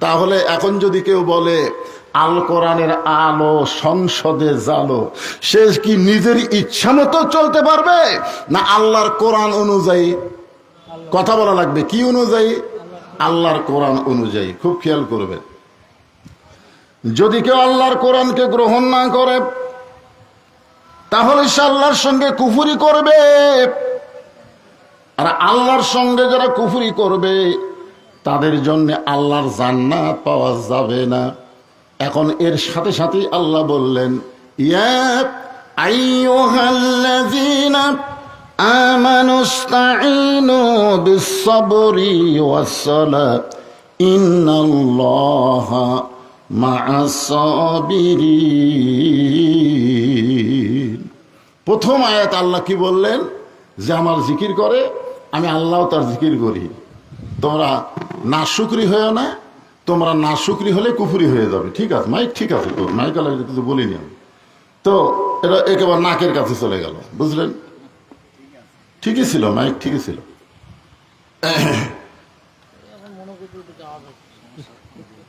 তাহলে এখন যদি কেউ বলে আল কোরআনের আলো সংসদে জালো, সে কি নিজের ইচ্ছা মতো চলতে পারবে না আল্লাহর কোরআন অনুযায়ী? কথা বলা লাগবে, কি অনুযায়ী? আল্লাহর কোরআন অনুযায়ী। খুব খেয়াল করবেন, যদি কেউ আল্লাহর কোরআনকে গ্রহণ না করে তাহলে সে আল্লাহর সঙ্গে কুফরি করবে। আর আল্লাহর সঙ্গে যারা কুফরি করবে তাদের জন্য আল্লাহর জান্নাত পাওয়া যাবে না। এখন এর সাথে সাথে আল্লাহ বললেন, ইয়া আইয়ুহাল্লাযীনা আমানুস্তাঈনু বিস-সাবরি ওয়াস-সালাত ইন্নাল্লাহা মা'আস-সাবিরিন। প্রথম আয়াত আল্লাহ কি বললেন? যে আমার জিকির করে আমি আল্লাহ তার জিকির করি। তোমরা নাশুকরি হয়েও না, তোমরা নাশুকরি হলে কুফরি হয়ে যাবে। ঠিক আছে, মাইক ঠিক আছে তো, মাইক আল্লাহ তো বলিনি আমি তো, এটা একেবারে নাকের কাছে চলে গেল, বুঝলেন? ঠিকই ছিল, মাইক ঠিকই ছিল।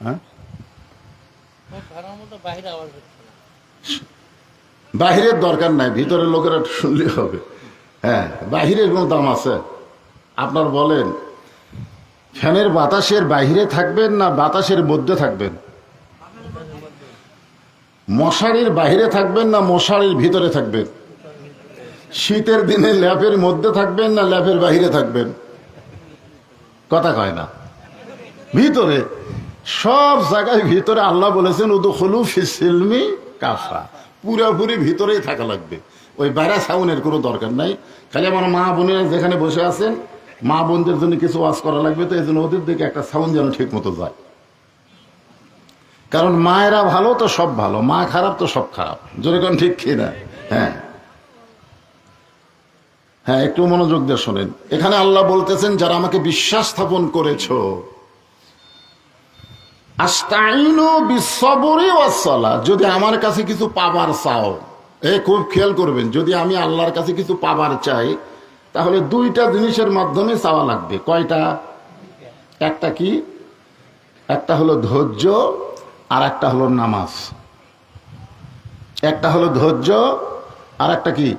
হ্যাঁ, বাহিরের দরকার নাই, ভিতরের লোকেরা শুনলে হবে। হ্যাঁ, বাহিরের কোনো দাম আছে? আপনার বলেন, ফ্যানের বাতাসের বাহিরে থাকবেন না বাতাসের মধ্যে থাকবেন? মশারির বাহিরে থাকবেন না মশারির ভিতরে থাকবেন? শীতের দিনে ল্যাপের মধ্যে থাকবেন না ল্যাপের বাহিরে থাকবেন? কথা কয় না। ভিতরে, সব জায়গায় ভিতরে। আল্লাহ বলেছেন উদখুলু ফিস সিলমি কাফা, পুরোপুরি ভিতরেই থাকা লাগবে। ওই বাইরে সাউনের কোনো দরকার নাই। খালি আমার মা বোনেরা যেখানে বসে আছেন, মা বোনদের জন্য কিছু ওয়াজ করা লাগবে, তো এই জন্য ওদের দিকে একটা সাউন্ড যেন ঠিক মতো যায়। কারণ মায়েরা ভালো তো সব ভালো, মা খারাপ তো সব খারাপ। যেরকম ঠিক কিনা? হ্যাঁ হ্যাঁ, একটু মনোযোগ দিয়ে শোনেন। এখানে আল্লাহ বলতেছেন, যারা আমাকে বিশ্বাস স্থাপন করেছো, আস্তাইনু বিস-সাবরি ওয়াস-সালাহ, যদি আমার কাছে কিছু পাবার চাও, খুব খেয়াল করবেন, যদি আমি আল্লাহর কাছে কিছু পাবার চাই তাহলে দুইটা জিনিসের মাধ্যমে চাওয়া লাগবে। কয়টা? একটা কি? একটা হলো ধৈর্য, আর একটা হলো নামাজ। একটা হলো ধৈর্য, আর একটা কি?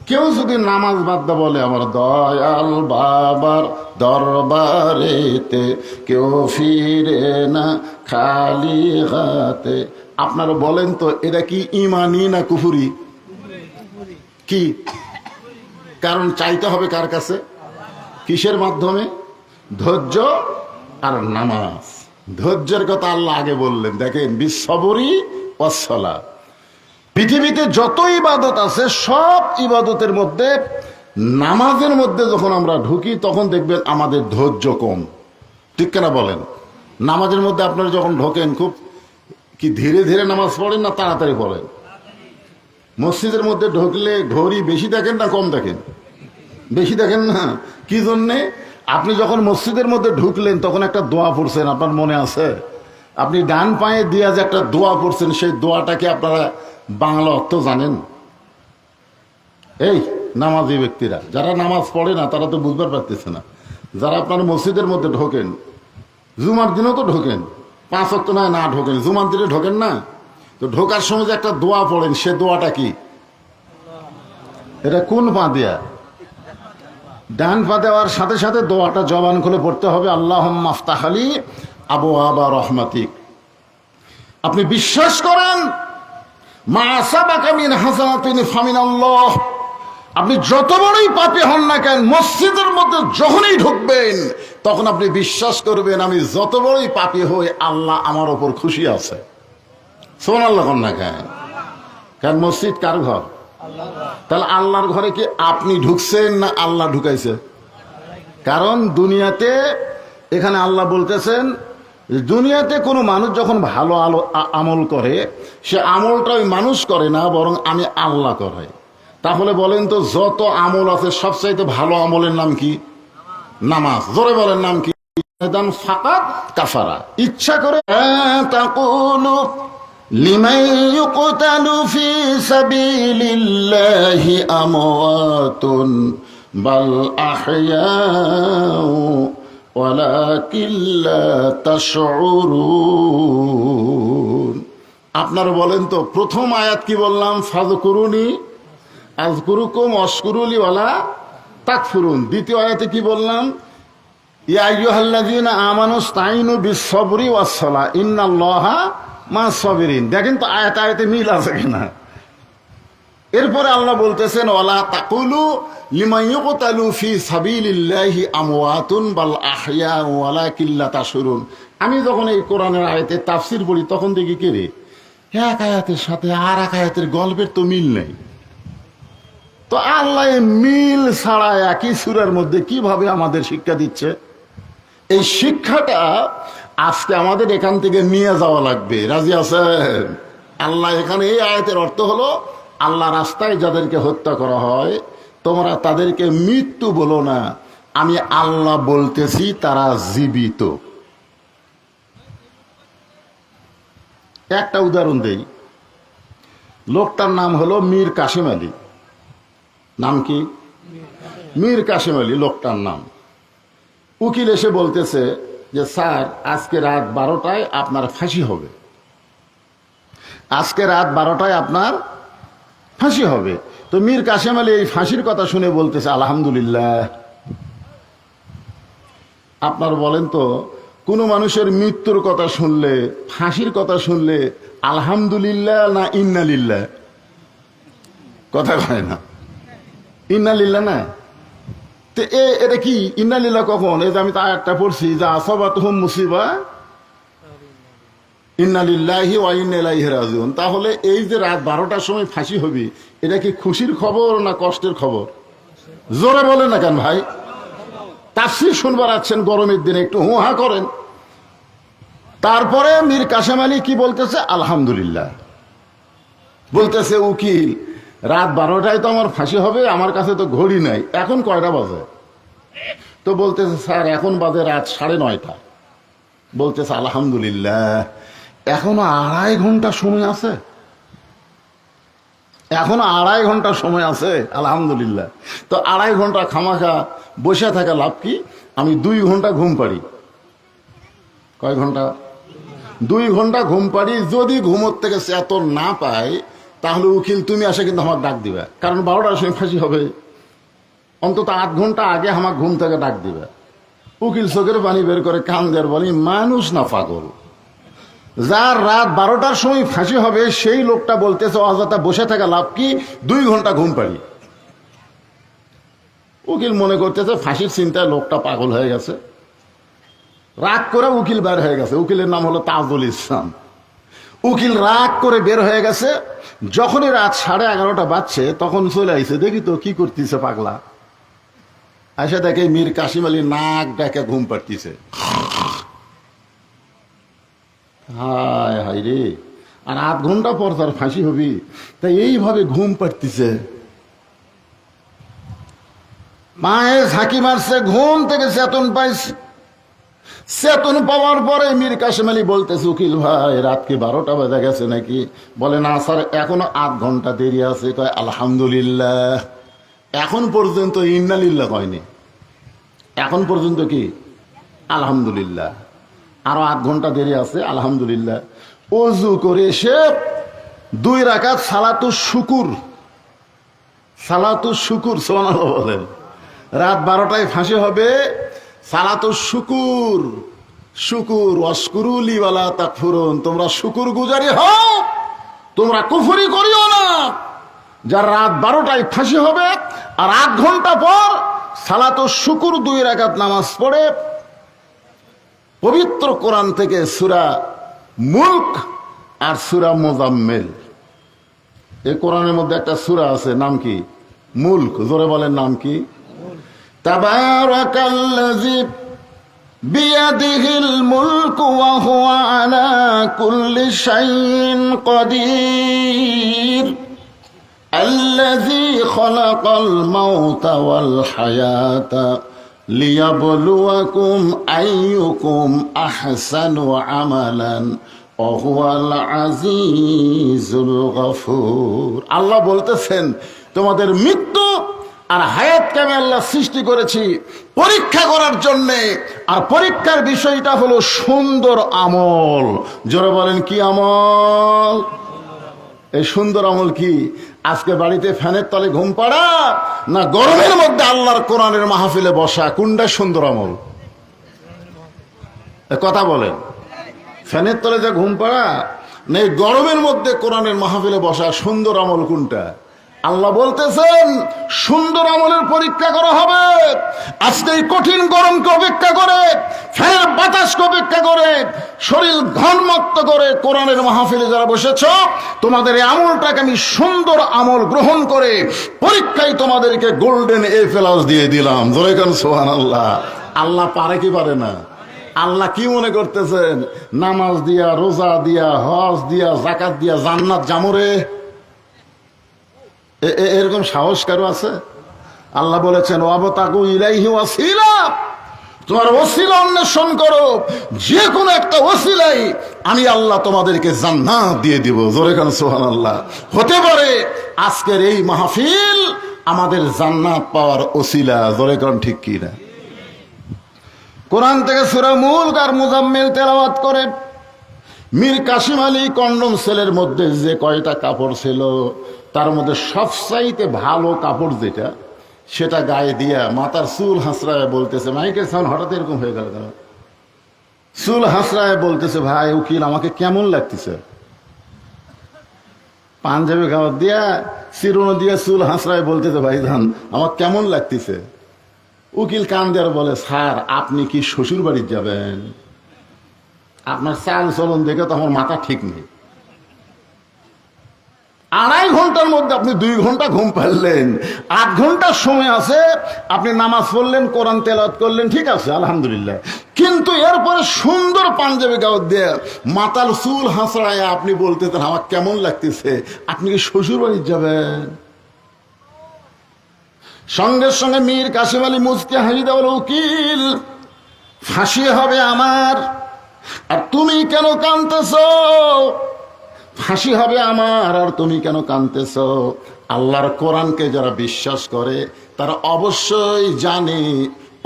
কেউ যদি নামাজ বাদ দা বলে আমার দয়াল বাবার দরবারেতে কেউ ফিরে না খালি হাতে, আপনারা বলেন তো এটা কি ইমানি না কুফরি? কি? কারণ চাইতে হবে কার কাছে? কিসের মাধ্যমে? ধৈর্য আর নামাজ। ধৈর্যের কথা আল্লাহ আগে বললেন, দেখেন বিস-সাবরি ওয়াস-সালাত। পৃথিবীতে যত ইবাদত আছে সব ইবাদতের মধ্যে নামাজের মধ্যে যখন আমরা ঢুকি তখন দেখবেন আমাদের ধৈর্য কম। ঠিক কেনা বলেন? নামাজের মধ্যে আপনারা যখন ঢোকেন খুব কি ধীরে ধীরে নামাজ পড়েন না তাড়াতাড়ি পড়েন? মসজিদের মধ্যে ঢুকলে ঘড়ি বেশি দেখেন না কম দেখেন? বেশি দেখেন না। কি জন্যে? আপনি যখন মসজিদের মধ্যে ঢুকলেন তখন একটা দোয়া পড়ছেন, আপনার মনে আছে? আপনি ডান পায়ে দিয়া যে একটা দোয়া পড়ছেন, সেই দোয়াটাকে আপনারা বাংলা অর্থ জানেন? এই নামাজি ব্যক্তিরা, যারা নামাজ পড়ে না তারা তো বুঝবার পারতেছে না। যারা আপনার মসজিদের মধ্যে ঢোকেন, জুমার দিনও তো ঢোকেন, 5 ওয়াক্ত না ঢোকেন, জুমার দিনে ঢোকেন না, তো ঢোকার সময় যে একটা দোয়া পড়েন, সে দোয়াটা কি? এটা কোন পা দিয়া? ডান পা দেওয়ার সাথে সাথে দোয়াটা জবান খুলে পড়তে হবে, আল্লাহুম্মা আফতাহ লি আবওয়াবা রাহমাতিক। আপনি বিশ্বাস করেন মা সাবাকা মিন হাসানাতিন ফামিনাল্লাহ, আপনি যত বড়ই পাপী হন না কেন মসজিদের মধ্যে যখনই ঢুকবেন তখন আপনি বিশ্বাস করবেন আমি যত বড়ই পাপী হই আল্লাহ আমার ওপর খুশি আছে। সুবহানাল্লাহ কন না কেন? কারণ মসজিদ কার ঘর? তাহলে আল্লাহর ঘরে কি আপনি ঢুকছেন না আল্লাহ ঢুকাইছে? কারণ দুনিয়াতে, এখানে আল্লাহ বলতেছেন দুনিয়াতে কোনো মানুষ যখন ভালো আমল করে সে আমলটা ওই মানুষ করে না, বরং আমি আল্লাহ করাই। তাহলে বলেন তো যত আমল আছে সবচাইতে ভালো আমলের নাম কি? নামাজ। জোরে বলেন নাম কি? ফাকাত কাফারা। ইচ্ছা করে তাকুলু লিমান ইউকতালু ফি সাবিলিল্লাহি আমওয়াতুন বাল আহইয়াউ ওয়ালাকিন লা তাশউরুন। আপনারা বলেন তো, প্রথম আয়াত কি বললাম? ফাযকুরুনি আযকুরুকুম ওয়াশকুরুলি ওয়ালা তাকফুরুন। দ্বিতীয় আয়াতে কি বললাম? ইয়া আইয়ুহাল্লাযীনা আমানু ইসতাঈনু বিস-সাবরি ওয়াস-সালাহ ইন্নাল্লাহা মা'আস-সাবিরিন। দেখেন তো আয়াতে আয়াতে মিল আছে কিনা। এরপরে আল্লাহ বলতেছেন ওয়ালা তাকুলু লিমান ইউকতালু ফি সাবিলিল্লাহি আমওয়াতুন বাল আহইয়া ওয়ালাকিন লা তাশউরুন। আমি যখন এই কোরআনের আয়াতে তাফসীর পড়ি তখন দেখি কে রে, এক আয়াতের সাথে আর এক আয়াতের গল্পের তো মিল নেই। তো আল্লাহ মিল ছাড়া একই সূরার মধ্যে কিভাবে আমাদের শিক্ষা দিচ্ছে? এই শিক্ষাটা আজকে আমাদের এখান থেকে নিয়ে যাওয়া লাগবে। রাজি আছেন? আল্লাহ এখানে এই আয়াতের অর্থ হলো, আল্লাহ রাস্তায় যাদেরকে হত্যা করা হয় তোমরা তাদেরকে মৃত্যু বলো না, আমি আল্লাহ বলতেছি তারা জীবিত। একটা উদাহরণ দেই। লোকটার নাম হলো মীর কাসেম আলী। নাম কি? মীর কাসেম আলী লোকটার নাম। উকিল এসে বলতেছে যে স্যার, আজকে রাত 12টায় আপনার ফাঁসি হবে, আজকে রাত 12টায় আপনার ফাঁসি হবে। তো মীর কাসেম আলী এই ফাঁসির কথা শুনে বলতেছে আলহামদুলিল্লাহ। আপনার বলেন তো, কোনো মানুষের মৃত্যুর কথা শুনলে, ফাঁসির কথা শুনলে আলহামদুলিল্লাহ না ইন্নালিল্লাহ? কথা কয় না, ইন্নালিল্লাহ না। তো এটা কি ইন্নালিল্লাহ কখন? এই যে আমি তো আয়াতটা পড়ছি যে আসাবাতুহুম মুসিবা ইন্নালিল্লাহি ওয়া ইন্না ইলাইহি রাজিউন। তাহলে এই যে রাত 12টার সময় ফাঁসি হবে, এটা কি খুশির খবর না কষ্টের খবর? জোরে বলেন না কেন ভাই? তাফসীর শুনবার আছেন গরমের দিনে, একটু হুহা করেন। তারপরে মীর কাসেম আলী কি বলতেছে? আলহামদুলিল্লাহ। বলতেছে উকিল, রাত 12টায় তো আমার ফাঁসি হবে, আমার কাছে তো ঘড়ি নাই, এখন কয়টা বাজে? তো বলতেছে স্যার এখন বাজে রাত 9:30। বলতেছে আলহামদুলিল্লাহ, এখনো 2.5 ঘন্টা সময় আছে, এখনো 2.5 ঘন্টা সময় আছে, আলহামদুলিল্লাহ। তো 2.5 ঘন্টা খামাখা বসে থাকা লাভ কি? আমি 2 ঘন্টা ঘুম পাড়ি। কয় ঘন্টা? 2 ঘন্টা ঘুম পাড়ি। যদি ঘুমোর থেকে চেতন না পাই, তাহলে উকিল তুমি আসে কিন্তু আমার ডাক দিবে, কারণ 12টার সময় ফাঁসি হবে, অন্তত 8 ঘন্টা আগে আমার ঘুম থেকে ডাক দিবে। উকিল চোখের পানি বের করে কান দেয়ার বলি, মানুষ না পাগল? যার রাত 12টার সময় ফাঁসি হবে সেই লোকটা বলতেছে অযথা বসে থাকা লাভ কি, 2 ঘন্টা ঘুম পাড়ি। উকিল মনে করতেছে ফাঁসির চিন্তায় লোকটা পাগল হয়ে গেছে। রাগ করে উকিল বের হয়ে গেছে। উকিলের নাম হলো তাজুল ইসলাম। উকিল রাগ করে বের হয়ে গেছে। যখনই রাত 11:30 বাজছে তখন চলে আইছে, দেখি তো কি করতেছে পাগলা। আইসা দেখে মীর কাসেম আলী নাক ডাকে ঘুম পাড়তিছে। হায় হায় রে, আর 8 ঘন্টা পর তার ফাঁসি হবি, তাই এইভাবে ঘুম পাড়তিছে। মায়ে ঝাঁকি মারছে, ঘুম থেকে চেতন পাইছে। চেতন পাওয়ার পরে মীর কাসেম আলী বলতেছে উকিল ভাই, রাত কি 12টা বাজে গেছে নাকি? বলে না স্যার, এখনো 8 ঘন্টা দেরি আছে। কয় আলহামদুলিল্লাহ। এখন পর্যন্ত ইন্নালিল্লাহ কয়নি, এখন পর্যন্ত কি আলহামদুলিল্লাহ। আরো 8 ঘন্টা দেরি আছে, আলহামদুলিল্লাহ। ওযু করে এসে 2 রাকাত সালাতুশ শুকুর, সালাতুশ শুকুর সুবহানাল্লাহ বলেন। রাত 12টায় ফাঁসি হবে, সালাতুশ শুকুর, শুকুর ওয়াশকুরুলি ওয়ালা তাকফুরুন, তোমরা শুকুর গুজারি হও, তোমরা কুফরি করিও না। যার রাত 12টায় ফাঁসি হবে আর 8 ঘন্টা পর সালাতুশ শুকুর 2 রাকাত নামাজ পড়ে পবিত্র কোরআন থেকে সূরা মুলক আর সূরা মুজাম্মিল, এই কোরআনের মধ্যে একটা সূরা আছে, নাম কি? মুলক। জোরে বলেন, নাম কি? তাবারাকাল্লাযী বিয়াদিহিল মুলকু ওয়া হুয়া আলা কুল্লি শাইইন কাদির আল্লাযী খালাকাল মাউতা ওয়াল হায়াতা লিয়াবলুয়াকুম আইয়ুকুম আহসানু আমালান ওয়া হুয়াল আজিজুল গফুর। আল্লাহ বলতেছেন তোমাদের মৃত্যু আর হায়াতকে আমি আল্লাহ সৃষ্টি করেছি পরীক্ষা করার জন্যে। আর পরীক্ষার বিষয়টা হলো সুন্দর আমল। জোরে বলেন কি আমল? এই সুন্দর আমল কি? আজকে বাড়িতে ফ্যানের তলে ঘুম পাড়া, না গরমের মধ্যে আল্লাহর কোরআনের মাহফিলে বসা, কোনটা সুন্দর আমল? কথা বলেন। ফ্যানের তলে যে ঘুম পাড়া, না এই গরমের মধ্যে কোরআনের মাহফিলে বসা, সুন্দর আমল কোনটা? আল্লাহ বলতেছেন সুন্দর আমলের পরীক্ষা করা হবে। আজকে এই কঠিন গরমকে অপেক্ষা করে, ফ্যানের বাতাসকে অপেক্ষা করে, শরীর ঘনমত্ত করে কোরআনের মাহফিলে যারা বসেছ, তোমাদের এই আমলটাকে আমি সুন্দর আমল গ্রহণ করে পরীক্ষায় তোমাদেরকে গোল্ডেন এ প্লাস দিয়ে দিলাম। জোরে কান সুবহানাল্লাহ। আল্লাহ পারে কি পারে না? আল্লাহ কি মনে করতেছেন নামাজ দিয়া, রোজা দিয়া, হজ দিয়া, যাকাত দিয়া জান্নাত জামরে? এরকম সাহস কারো আছে? আল্লাহ বলেছেন ওয়াবতাগু ইলাইহি ওয়াসিলা, তোমার ওসিলা অন্বেষণ করো, যে কোনো একটা ওসিলাই আমি আল্লাহ তোমাদেরকে জান্নাত দিয়ে দিব। জোরে কান সুবহানাল্লাহ। হতে পারে আজকের এই মাহফিল আমাদের জান্নাত পাওয়ার ওসিলা। জোরে কান ঠিক কি না? কোরআন থেকে সূরা মুলক আর মুজাম্মিল তেলাওয়াত করে মীর কাসিম আলী কন্ডম সেলের মধ্যে যে কয়টা কাপড় ছিল, তার মধ্যে সবচাইতে ভালো কাপড় যেটা, সেটা গায়ে দিয়া মাথার চুল হাসরায় বলতেছে, মাইকের সাউন্ড হঠাৎ এরকম হয়ে গেল কেন? চুল হাসরায় বলতেছে, ভাই উকিল আমাকে কেমন লাগতেছে? পাঞ্জাবি খাবার দিয়া, চিরুনো দিয়া চুল হাসরায় বলতেছে, ভাই ধান আমার কেমন লাগতেছে? উকিল কান দেওয়ার বলে, স্যার আপনি কি শ্বশুর বাড়ি যাবেন? আপনার চাল চলন দেখে তো আমার মাথা ঠিক নেই। 2.5 ঘন্টার মধ্যে আপনি 2 ঘন্টা ঘুম পারলেন, 8 ঘন্টার সময় আছে, আপনি নামাজ পড়লেন, কোরআন তেলাওয়াত করলেন, ঠিক আছে আলহামদুলিল্লাহ। কিন্তু এরপরে সুন্দর পাঞ্জাবি গাওয়াত দিয়ে মাথার চুল হাসড়ায় আপনি বলতেছেন আমার কেমন লাগতেছে? আপনি কি শ্বশুর বাড়ি যাবেন? সঙ্গে সঙ্গে মীর কাসিম আলী মুচকে হাসি দেওয়ার, উকিল ফাঁসি হবে আমার, আর তুমি কেন কাঁদতেছ? ফাঁসি হবে আমার আর তুমি কেন কাঁদতেছ? আল্লাহর কোরআনকে যারা বিশ্বাস করে তারা অবশ্যই জানে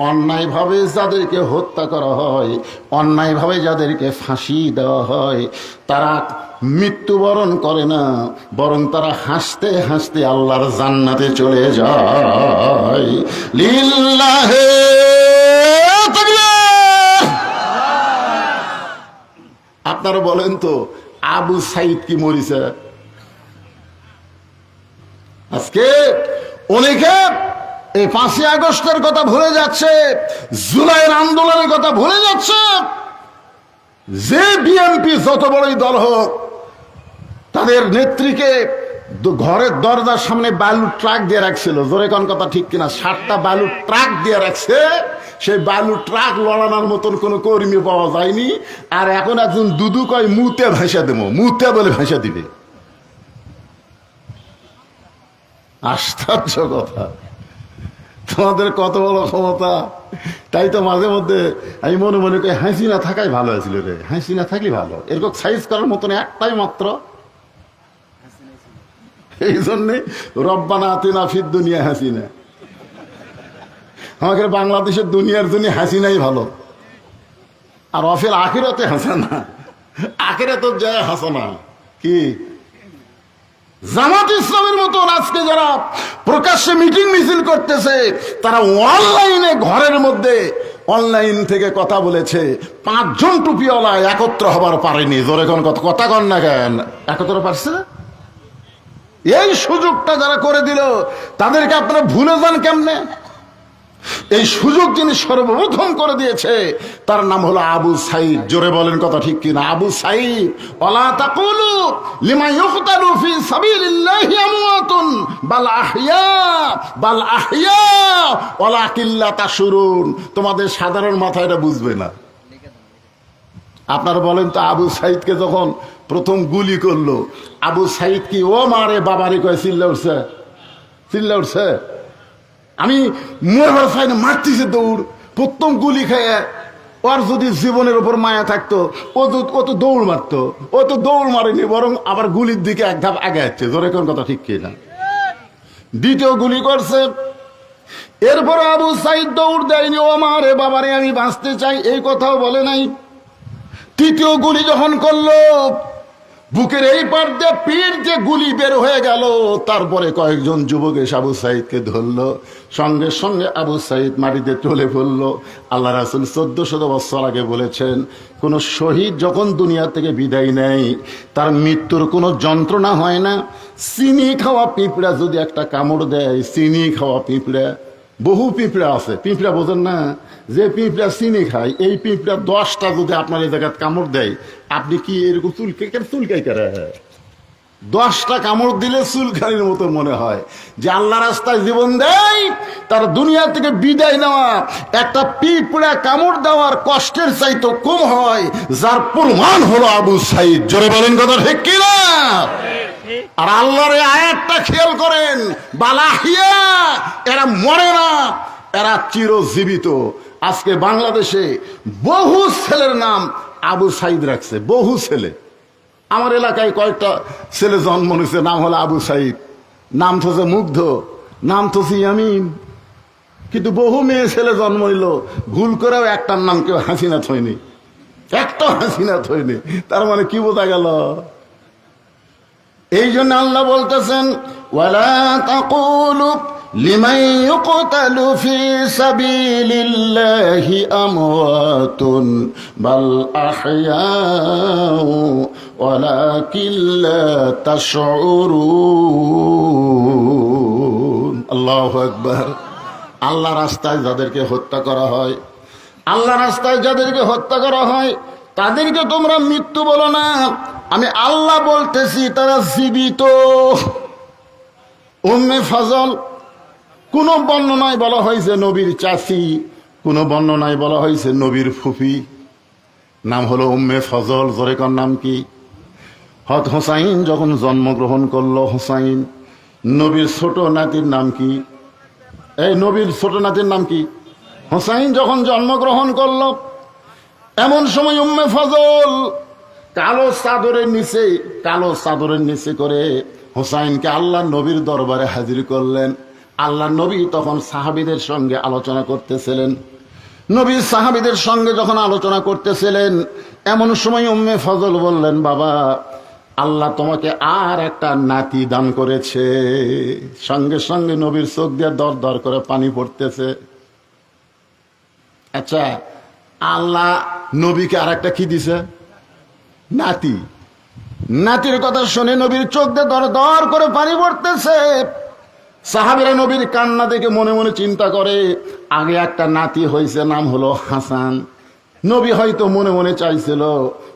অন্যায়ভাবে যাদেরকে হত্যা করা হয়, অন্যায়ভাবে যাদেরকে ফাঁসি দেওয়া হয়, তারা মৃত্যুবরণ করে না, বরং তারা হাসতে হাসতে আল্লাহর জান্নাতে চলে যায়। লিল্লাহে তাকবীর। আপনারা বলেন তো আবু সাইদ কি মরিছে? আজকে অনেকে এই 5ই আগস্টের কথা ভুলে যাচ্ছে, জুলাইয়ের আন্দোলনের কথা ভুলে যাচ্ছে। যে বিএনপি যত বড়ই দল হোক, তাদের নেত্রীকে ঘরের দরজার সামনে বালু ট্রাক দিয়ে রাখছিল। জোরে কোন কথা ঠিক কিনা? 7টা বালু ট্রাক দিয়ে রাখছে। সেই বালু ট্রাক লড়ানোর মতন কোনো কর্মী পাওয়া যায়নি। আর এখন একজন দুদু কয় মুতে ভাষা দেব, মুতে বলে ভাষা দিবে। আশ্চর্য কথা, তোমাদের কত বড় ক্ষমতা! তাই তো মাঝে মধ্যে আমি মনে মনে করি হাসিনা থাকাই ভালো হয়েছিল রে, হাসিনা থাকলে ভালো। এরকম সাইজ করার মতন একটাই মাত্র। এই জন্যে রব্বানা আতিনা ফিদ দুনিয়া হাসিনা। আমাদের বাংলাদেশের দুনিয়ার জন্য হাসিনাই ভালো। আর অফিল আখিরাতে হাসানা, আখিরাতে যায় হাসানা। কি জামাত ইসলামের মতন আজকে যারা প্রকাশ্যে মিটিং মিছিল করতেছে, তারা অনলাইনে ঘরের মধ্যে অনলাইন থেকে কথা বলেছে। 5 জন টুপিওয়ালা একত্র হবার পারেনি। জোরে কোন কথা কন না কেন? একত্র পারছে? এই সুযোগটা যারা করে দিল, তাদেরকে আপনারা ভুলে যান কেমনে? এই সুযোগ যিনি সর্বপ্রথম করে দিয়েছে তার নাম হলো আবু সাইদ। জোরে বলেন কথা ঠিক কিনা? আবু সাইদ। ওয়ালা তাকুলু লিমান ইউকতালু ফি সাবিলিল্লাহি আমওয়াতুন বাল আহইয়া ওয়ালাকিন লা তাশউরুন। তোমাদের সাধারণ মাথা এটা বুঝবে না। আপনারা বলেন তো, আবু সাইদকে যখন প্রথম গুলি করলো, আবু সাইদ কি ও মারে বাবারে কয়ে চিল্লা উঠছে? চিল্লা উঠছে? আমি মরবার চাই না, মারতেছে দৌড়। প্রথম গুলি খেয়ে ওর যদি জীবনের উপর মায়া থাকতো, ও তো দৌড় মারতো। ও তো দৌড় মারেনি, বরং আবার গুলির দিকে এক ধাপ আগে যাচ্ছে। জোরে কোন কথা ঠিক কিনা? দ্বিতীয় গুলি করছে, এরপরে আবু সাইদ দৌড় দেয়নি, ও মারে বাবারে আমি বাঁচতে চাই, এই কথাও বলে নাই। তৃতীয় গুলি যখন করলো, বুকের এই পার দিয়ে পিঠ দিয়ে গুলি বের হয়ে গেল। তারপরে কয়েকজন যুবক এসে আবু সাইদকে ধরলো, সঙ্গে সঙ্গে আবু সাইদ মাটিতে চলে পড়লো। আল্লাহ রাসূল 1400 বছর আগে বলেছেন, কোন শহীদ যখন দুনিয়া থেকে বিদায় নেয় তার মৃত্যুর কোনো যন্ত্রণা হয় না। চিনি খাওয়া পিঁপড়া যদি একটা কামড় দেয়, চিনি খাওয়া পিঁপড়া, বহু পিঁপড়া আছে, পিঁপড়া বোঝেন না, যে পিঁপড়া চিনি খায়, এই পিঁপড়া 10টা যদি আপনার এই জায়গায় কামড় দেয়, আপনি কি এরকম চুলকাই করে? 10টা কামড় দিলে চুলকানির মতো মনে হয়। যে আল্লাহ রাস্তায় জীবন দেয়, তার দুনিয়া থেকে বিদায় নেওয়া একটা পিঁপড়া কামড় দেওয়ার কষ্টের চাইতে কম হয়, যার প্রমাণ হলো আবু সাইদ। জোরে বলেন কথা ঠিক কিনা? আর আল্লাহর এই আয়াতটা খেয়াল করেন, বালাহিয়া, এরা মরে না, এরা চিরজীবিত। আজকে বাংলাদেশে বহু ছেলের নাম আবু সাইদ রাখছে, বহু ছেলে। আমার এলাকায় কয়েকটা ছেলে জন্ম নিয়েছে, নাম হলো আবু সাইদ, নাম থছে মুগ্ধ, নাম থছে ইয়ামিন। কিন্তু বহু মেয়ে ছেলে জন্ম নিল, ভুল করেও একটার নাম কেউ হাসিনা থয়নি, একটা হাসিনা থয়নি। তার মানে কি বোঝা গেল? এই জন্য আল্লাহ বলতেছেন, ওয়ালা তাকুলু লিমান ইউকতালু ফি সাবিলিল্লাহি আমওয়াতুন বাল আহইয়াউ ওয়ালাকিন লা তাশউরুন। আল্লাহু আকবার। আল্লাহ রাস্তায় যাদেরকে হত্যা করা হয়, আল্লাহ রাস্তায় যাদেরকে হত্যা করা হয় তাদেরকে তোমরা মৃত্যু বলো না, আমি আল্লাহ বলতেছি তারা জীবিত। উম্মে ফজল, কোন বর্ণনায় বলা হয়েছে নবীর চাচি, কোন বর্ণনায় বলা হয়েছে নবীর ফুফি, নাম হলো উম্মে ফজল। জোরে কর নাম কি? হযরত হুসাইন যখন জন্মগ্রহণ করলো, হুসাইন নবীর ছোট নাতির নাম কি? এই নবীর ছোট নাতির নাম কি? হুসাইন যখন জন্মগ্রহণ করলো, এমন সময় উম্মে ফজল কালো চাদরের নিচে করে হুসাইনকে আল্লাহ নবীর দরবারে হাজির করলেন। আল্লাহ নবী তখন সাহাবীদের সঙ্গে আলোচনা করতেছিলেন। নবী সাহাবীদের সঙ্গে যখন আলোচনা করতেছিলেন, এমন সময় উম্মে ফজল বললেন, বাবা, আল্লাহ তোমাকে আর একটা নাতি দান করেছে। সঙ্গে সঙ্গে নবীর চোখ দিয়ে দর দর করে পানি পড়তেছে। আচ্ছা, আল্লাহ নবীকে আর একটা কি দিছে? নাতি। নাতির কথা শুনে নবীর চোখ দিয়ে দর দর করে পানি পড়তেছে। সাহাবীরা নবীর কান্না দেখে মনে মনে চিন্তা করে, আগে একটা নাতি হয়েছে, নাম হলো হাসান। নবী হয়তো মনে মনে চাইছিল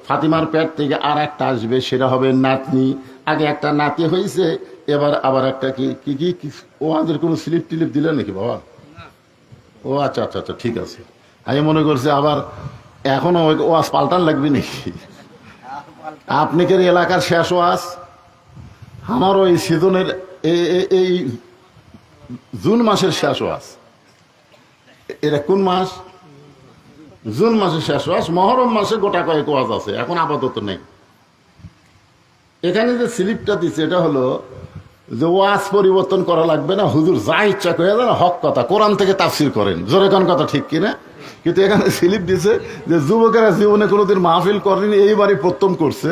ফাতিমার পেট থেকে আর একটা আসবে, সেটা হবে নাতনি। আগে একটা নাতি হয়েছে, এবার আবার একটা কি কি কি ও আমাদের কোনো স্লিপ টিলিপ দিলেন নাকি বাবা? ও আচ্ছা আচ্ছা আচ্ছা, ঠিক আছে। আমি মনে করছি আবার এখনো ওয়াজ পাল্টান লাগবে নাকি? আপনি কি এলাকার শেষ ওয়াজ? আমার ওই সিজনের এই জুন মাসের শেষ ওয়াজ। এটা কোন মাস? জুন মাসের শেষ ওয়াজ। মহরম মাসে গোটা কয়েক ওয়াজ আছে, এখন আপাতত নেই। এখানে যে স্লিপটা দিচ্ছে এটা হলো যে ওয়াজ পরিবর্তন করা লাগবে না, হুজুর যা ইচ্ছা করে দেন, হক কথা, কোরআন থেকে তাফসির করেন। জোরে কোন কথা ঠিক কিনা? কিন্তু এখানে স্লিপ দিছে যে যুবকেরা জীবনে কোনোদিন মাহফিল করেনি, এইবারই প্রথম করছে।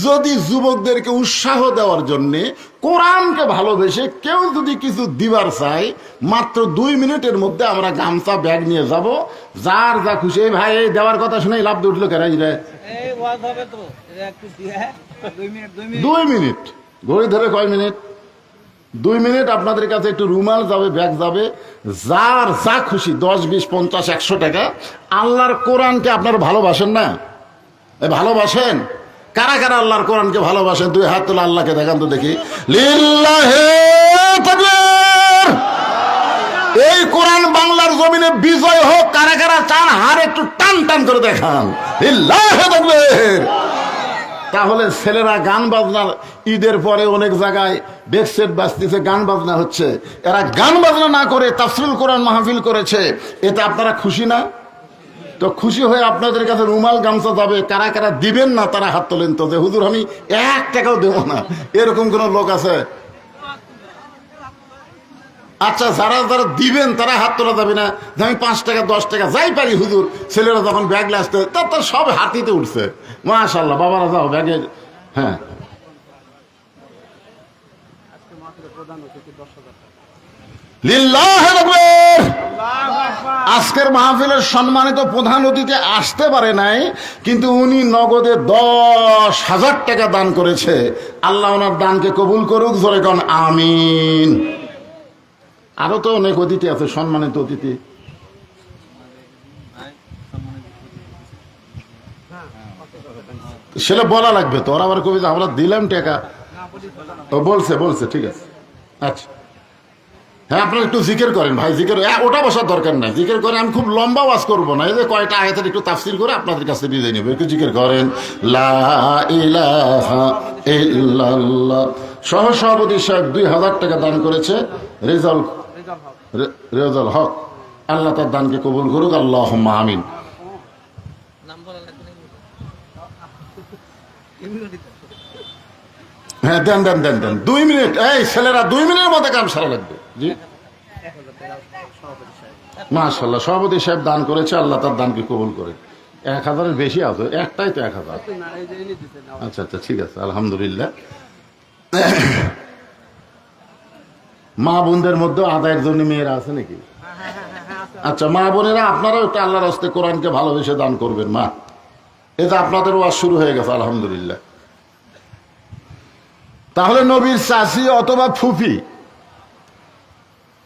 যদি যুবকদেরকে উৎসাহ দেওয়ার জন্য কোরআনকে ভালোবেসে কেউ যদি কিছু দিবার চায়, মাত্র 2 মিনিটের মধ্যে আমরা গামছা ব্যাগ নিয়ে যাব, যার যা খুশি। এই ভাই, এই দেওয়ার কথা শুনে লাভ উঠলো কেন? 2 মিনিট ঘড়ি ধরে কয় মিনিট? 2 মিনিট। আপনাদের কাছে একটু রুমাল যাবে, ব্যাগ যাবে, যার যা খুশি 10, 20, 50, 100 টাকা। আল্লাহর কোরআনকে আপনারা ভালোবাসেন না? ভালোবাসেন? কারা কারা আল্লাহর কোরআনকে ভালোবাসেন? 2 হাত তোলা, আল্লাহকে দেখান তো দেখি। লিল্লাহি তাকবীর। এই কোরআন বাংলার জমিনে বিজয় হোক, কারা কারা চান? হার একটু টান টান করে দেখান। লিল্লাহি তাকবীর। তাহলে ছেলেরা গান বাজনার, ঈদের পরে অনেক জায়গায় বেকসেট বাজতেছে, গান বাজনা হচ্ছে, এরা গান বাজনা না করে তাফসীরুল কোরআন মাহফিল করেছে, এতে আপনারা খুশি না? তো খুশি হয়ে আপনাদের কাছে রুমাল গামছা যাবে, কারা কারা দিবেন না তারা হাত তোলেন তো, যে হুজুর আমি 1 টাকাও দেব না, এরকম কোন লোক আছে? আচ্ছা, যারা যারা দিবেন তারা হাত তোলা যাবে না যে আমি 5 টাকা 10 টাকা যাই পারি হুজুর। ছেলেরা যখন ব্যাগ আসতে তার সব হাতিতে উঠছে, মাশাআল্লাহ। বাবারা যাও ব্যাগে। হ্যাঁ, লিল্লাহি আকবার। আজকের মাহফিলের সম্মানিত প্রধান অতিথি আসতে পারে নাই, কিন্তু উনি নগদে 10,000 টাকা দান করেছে। আল্লাহ ওনার দানকে কবুল করুক, জোরে কোন আমিন। আরো তো অনেক অতিথি আছে, সম্মানিত অতিথি। সেটা বলা লাগবে তো, ওরা আবার কবিতা আমরা দিলাম টাকা। ও বলছে বলছে, ঠিক আছে। আচ্ছা, হ্যাঁ, আপনারা একটু জিকির করেন ভাই, জিকির ওটা বসার দরকার নাই, জিকির করে। আমি খুব লম্বা ওয়াজ করবো না, এই যে কয়টা আয়াতের একটু তাফসীর করে আপনাদের কাছে বিদায় নেব। একটু জিকির করেন, লা ইলাহা ইল্লাল্লাহ। সহসভাপতি সাহেব 2,000 টাকা দান করেছে, রেজাল হক। আল্লাহ তার দানকে কবুল করুক, আল্লাহুম্মা আমিন। হ্যাঁ, দেন দেন দেন দেন, 2 মিনিট। এই ছেলেরা 2 মিনিটের মধ্যে কাম সারা লাগবে। জি, মাশাআল্লাহ। সভাপতি সাহেব দান করেছে, আল্লাহ তার দানকে কবুল করে। 1,000-এর বেশি আছে, একটাই তো 1,000। আচ্ছা আচ্ছা, ঠিক আছে, আলহামদুলিল্লাহ। মা বোনদের মধ্যে আদায়ের জন্য মেয়েরা আছে নাকি? আচ্ছা, মা বোনেরা আপনারাও একটু আল্লাহর হস্তে কোরআনকে ভালোবেসে দান করবেন। মা, এটা আপনাদের ওয়াজ শুরু হয়ে গেছে, আলহামদুলিল্লাহ। তাহলে নবীর চাচি অথবা ফুফি,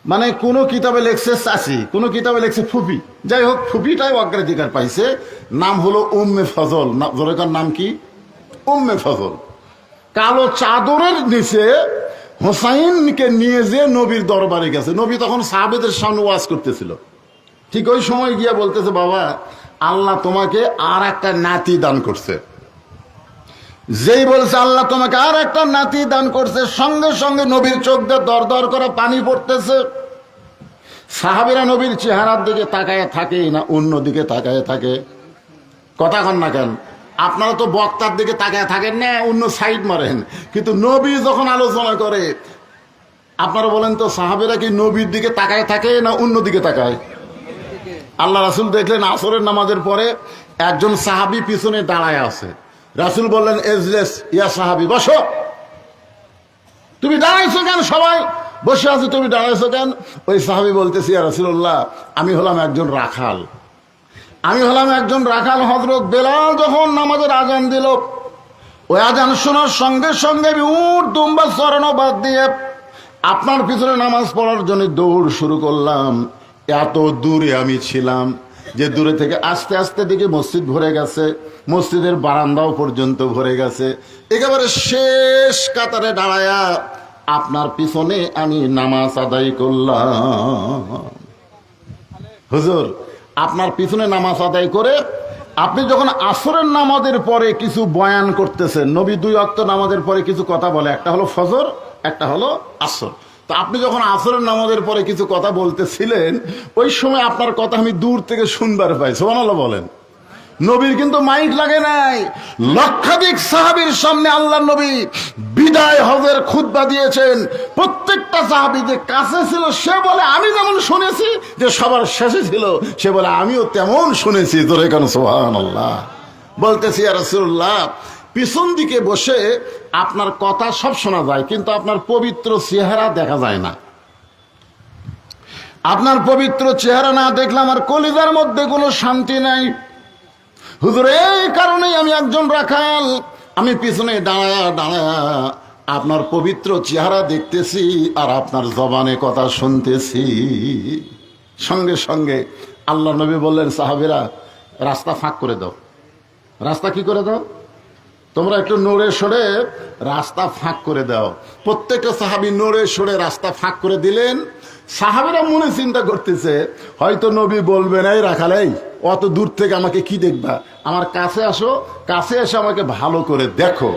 মানে কোন কিতাবে লেখছে চাচি, কোন কিতাবে লেখছে ফুফি, যাই হোক ফুফিটাই অগ্রাধিকার পাইছে। নাম হলো উম্মে ফজল। জোরেকার নাম কি? উম্মে ফজল। কালো চাদরের নিচে হোসাইনকে নিয়ে যে নবীর দরবারে গেছে। নবী তখন সাহাবেদের সামনে ওয়াজ করতেছিল। ঠিক ওই সময় গিয়া বলতেছে, বাবা, আল্লাহ তোমাকে আর একটা নাতি দান করছে। যেই বলছে আল্লাহ তোমাকে আর একটা নাতি দান করছে, সঙ্গে সঙ্গে নবীর চোখ দিয়ে দর দর করে পানি পড়তেছে। সাহাবীরা নবীর চেহারার দিকে তাকায় থাকে না অন্য দিকে তাকায় থাকে? কথা কন না কেন? আপনারা তো বক্তার দিকে তাকায় থাকেন না, অন্য সাইড মারেন। কিন্তু নবী যখন আলোচনা করে, আপনারা বলেন তো সাহাবীরা কি নবীর দিকে তাকায় থাকে না অন্য দিকে তাকায়? আল্লাহ রাসূল দেখলেন আসরের নামাজের পরে একজন সাহাবী পিছনে দাঁড়ায় আছে। রাসূল বললেন, এজলেস ইয়া সাহাবী, বসো। তুমি দাঁড়াইছো কেন? সবাই বসে আছে, তুমি দাঁড়াইছো কেন? ওই সাহাবী বলতেছি, ইয়া রাসূলুল্লাহ, আমি হলাম একজন রাখাল। হযরত বেলাল যখন নামাজের আজান দিল, ওই আজান শোনার সঙ্গে সঙ্গে আমি উট দুম্বা চড়ানো বাদ দিয়ে আপনার পিছনে নামাজ পড়ার জন্য দৌড় শুরু করলাম। এত দূরে আমি ছিলাম যে দূরে থেকে আস্তে আস্তে দেখি মসজিদ ভরে গেছে, মসজিদের বারান্দাও পর্যন্ত ভরে গেছে। একেবারে শেষ কাতারে দাঁড়ায়া আপনার পিছনে আমি নামাজ আদায় করলাম। হুজুর, আপনার পিছনে নামাজ আদায় করে আপনি যখন আসরের নামাজের পরে কিছু বয়ান করতেছেন, নবী 2 ওয়াক্ত নামাজের পরে কিছু কথা বলে, একটা হলো ফজর, একটা হলো আসর। তো আপনি যখন আসরের নামাজের পরে কিছু কথা বলতেছিলেন, ওই সময় আপনার কথা আমি দূর থেকে শুনবার পাই। সুবহানাল্লাহ বলেন। নবীর কিন্তু মাইক লাগে নাই। লক্ষাধিক সাহাবীর সামনে আল্লাহ নবী বিদায় হজের খুতবা দিয়েছেন। প্রত্যেকটা সাহাবী যে কাছে ছিল সে বলে আমি যেমন শুনেছি, যে সবার শেষে ছিল সে বলে আমিও তেমন শুনেছি। জোরে কেন সুবহানাল্লাহ। বলতেছি, ইয়া রাসূলুল্লাহ, পিছন দিকে বসে আপনার কথা সব শোনা যায়, কিন্তু আপনার পবিত্র চেহারা দেখা যায় না। আপনার পবিত্র চেহারা না দেখলে আমার কলিজার মধ্যে কোনো শান্তি নাই। হুজুর, এই কারণেই আমি একজন রাখাল, আমি পিছনে দাঁড়ায়া দাঁড়ায়া আপনার পবিত্র চেহারা দেখতেছি আর আপনার জবানে কথা শুনতেছি। সঙ্গে সঙ্গে আল্লাহ নবী বললেন, সাহাবীরা রাস্তা ফাঁক করে দাও। রাস্তা কি করে দাও? তোমরা একটু নড়ে সরে রাস্তা ফাঁক করে দাও। প্রত্যেকটা সাহাবী নড়ে সরে রাস্তা ফাঁক করে দিলেন। সাহাবীরা মনে চিন্তা করতেছে, হয়তো নবী বলবেন, এই রাখালেই অত দূর থেকে আমাকে কি দেখবা, আমার কাছে আসো, কাছে এসে আমাকে ভালো করে দেখো।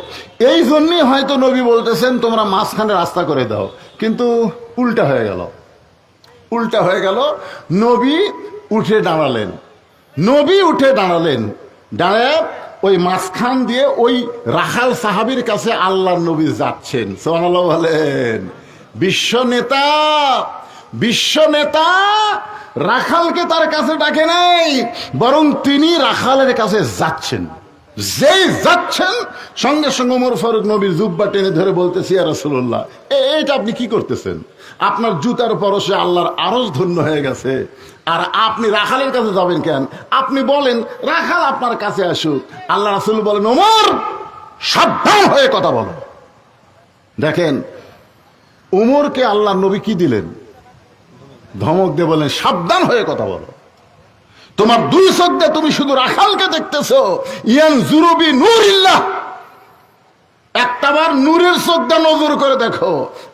এই জন্যই হয়তো নবী বলতেছেন তোমরা মাঝখানে রাস্তা করে দাও। কিন্তু উল্টা হয়ে গেল। নবী উঠে দাঁড়ালেন। দাঁড়ায় ওই মাঝখান দিয়ে ওই রাখাল সাহাবীর কাছে আল্লাহর নবী যাচ্ছেন। সুবহানাল্লাহ বলেন। বিশ্ব নেতা বিশ্ব নেতা রাখালকে তার কাছে ডাকে নাই, বরং তিনি রাখালের কাছে যাচ্ছেন। যেই যাচ্ছেন সঙ্গে সঙ্গে ওমর ফারুক নবীর জুব্বা টেনে ধরে বলতেছি, ইয়া রাসূলুল্লাহ, এটা আপনি কি করতেছেন? আপনার জুতার পরশে আল্লাহর আরশ ধন্য হয়ে গেছে, আর আপনি রাখালের কাছে যাবেন কেন? আপনি বলেন রাখাল আপনার কাছে আসুক। আল্লাহ রাসূল বলেন, ওমর সাবধান হয়ে কথা বলো। দেখেন ওমরকে আল্লাহ নবী কি দিলেন? ধমক দিয়ে বলেন, সাবধান হয়ে কথা বলো। তোমার দুই চোখ দিয়ে তুমি শুধু রাখালকে দেখতেছো। ইয়ানজুরু বিনূরিল্লাহ, একটাবার নূরের চোখ দিয়ে নজর করে দেখো।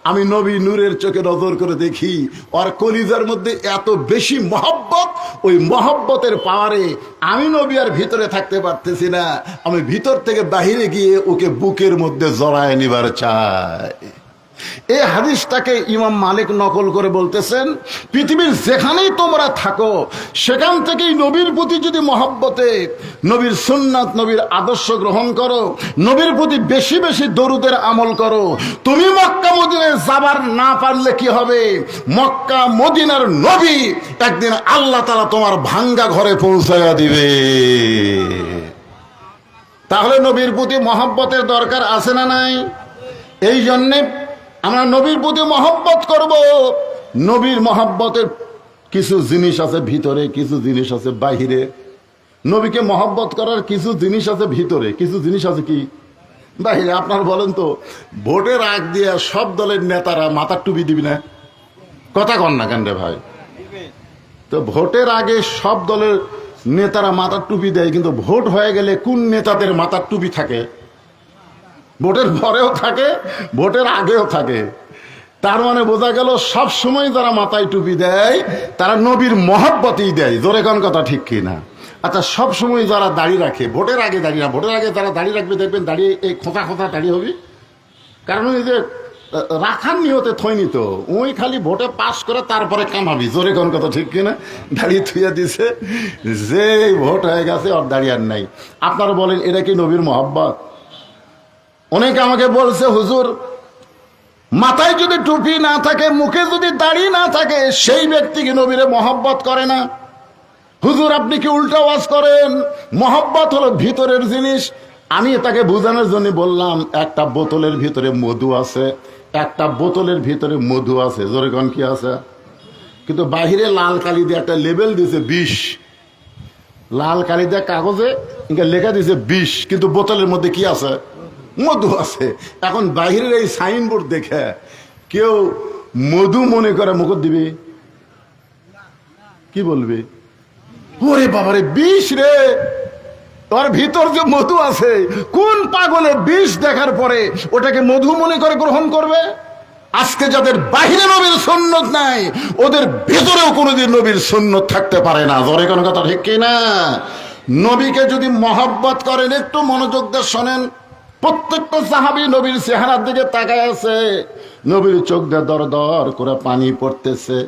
আমি নবী নূরের চোখে নজর করে দেখি, ওর কলিজার মধ্যে এত বেশি মহব্বত, ওই মহব্বতের পাওয়ারে আমি নবী আর ভিতরে থাকতে পারতেছি না। আমি ভিতর থেকে বাহিরে গিয়ে ওকে বুকের মধ্যে জড়ায় নিবার চাই। এই হাদিসটাকে ইমাম মালিক নকল করে বলতেছেন, পৃথিবীর যেখানেই তোমরা থাকো সেখান থেকেই নবীর প্রতি যদি মহব্বতে নবীর সুন্নাত নবীর আদর্শ গ্রহণ করো, নবীর প্রতি বেশি বেশি দরুদের আমল করো, তুমি মক্কা মদিনায় যাবার না পারলে কি হবে? মক্কা মদিনার নবী একদিন আল্লাহ তাআলা তোমার ভাঙ্গা ঘরে পৌঁছায়া দিবে। তাহলে নবীর প্রতি মহব্বতের দরকার আছে না নাই? এই জন্যে আমরা নবীর প্রতি মহব্বত করব। নবীর মহব্বতের কিছু জিনিস আছে ভিতরে, কিছু জিনিস আছে বাহিরে। নবীকে মহব্বত করার কিছু জিনিস আছে ভিতরে, কিছু জিনিস আছে কি বাহিরে। আপনার বলেন তো, ভোটের আগ দিয়ে সব দলের নেতারা মাথার টুপি দিবি না? কথা কন না কেন রে ভাই? তো ভোটের আগে সব দলের নেতারা মাথার টুপি দেয়, কিন্তু ভোট হয়ে গেলে কোন নেতাদের মাথার টুপি থাকে? ভোটের পরেও থাকে, ভোটের আগেও থাকে। তার মানে বোঝা গেল সব সময় যারা মাথায় টুপি দেয় তারা নবীর মহব্বতই দেয়। জোরে কোন কথা ঠিক কি না? আচ্ছা, সব সময় যারা দাড়ি রাখে, ভোটের আগে দাড়ি না, ভোটের আগে যারা দাড়ি রাখবে দেখবেন দাঁড়িয়ে এই খোঁচা খোঁচা দাড়ি হবে। কারণ এই যে রাখার নিয়তে থইনি তো, ওই খালি ভোটে পাস করে তারপরে কামাবি। জোরে কোন কথা ঠিক কিনা? দাঁড়িয়ে থুইয়া দিছে, যে ভোট হয়ে গেছে ওর দাঁড়িয়ে আর নাই। আপনারা বলেন এটা কি নবীর মহব্বত? অনেকে আমাকে বলছে, হুজুর মাথায় যদি টুপি না থাকে, মুখে যদি দাড়ি না থাকে, সেই ব্যক্তিকে নবীরে মহব্বত করে না। হুজুর আপনি কি উল্টা ওয়াজ করেন? মহব্বত হলো ভিতরের জিনিস। আমি তাকে বোঝানোর জন্য বললাম, একটা বোতলের ভিতরে মধু আছে, একটা বোতলের ভিতরে মধু আছে। জোরে কোন কি আছে? কিন্তু বাহিরে লাল কালি দিয়ে একটা লেবেল দিয়েছে 20, লাল কালি দিয়ে কাগজে লেখা দিয়েছে 20, কিন্তু বোতলের মধ্যে কি আছে? মধু আছে। এখন বাহিরের এই সাইনবোর্ড দেখে কেউ মধু মনে করে মুখত দিবে, কি বলবে? ওরে বাবারে 20 রে, তোর ভিতর যে মধু আছে, কোন পাগলে 20 দেখার পরে ওটাকে মধু মনে করে গ্রহণ করবে? আজকে যাদের বাহিরে নবীর সুন্নত নাই, ওদের ভিতরেও কোনোদিন নবীর সুন্নত থাকতে পারে না। জোরে কোনো কথা ঠিক কি না? নবীকে যদি মহব্বত করেন, একটু মনোযোগ দিয়ে শোনেন। প্রত্যেকটা সাহাবী নবীর চেহারার দিকে তাকায় আছে, নবীর চোখ দিয়ে দর দর করে পানি পড়তেছে।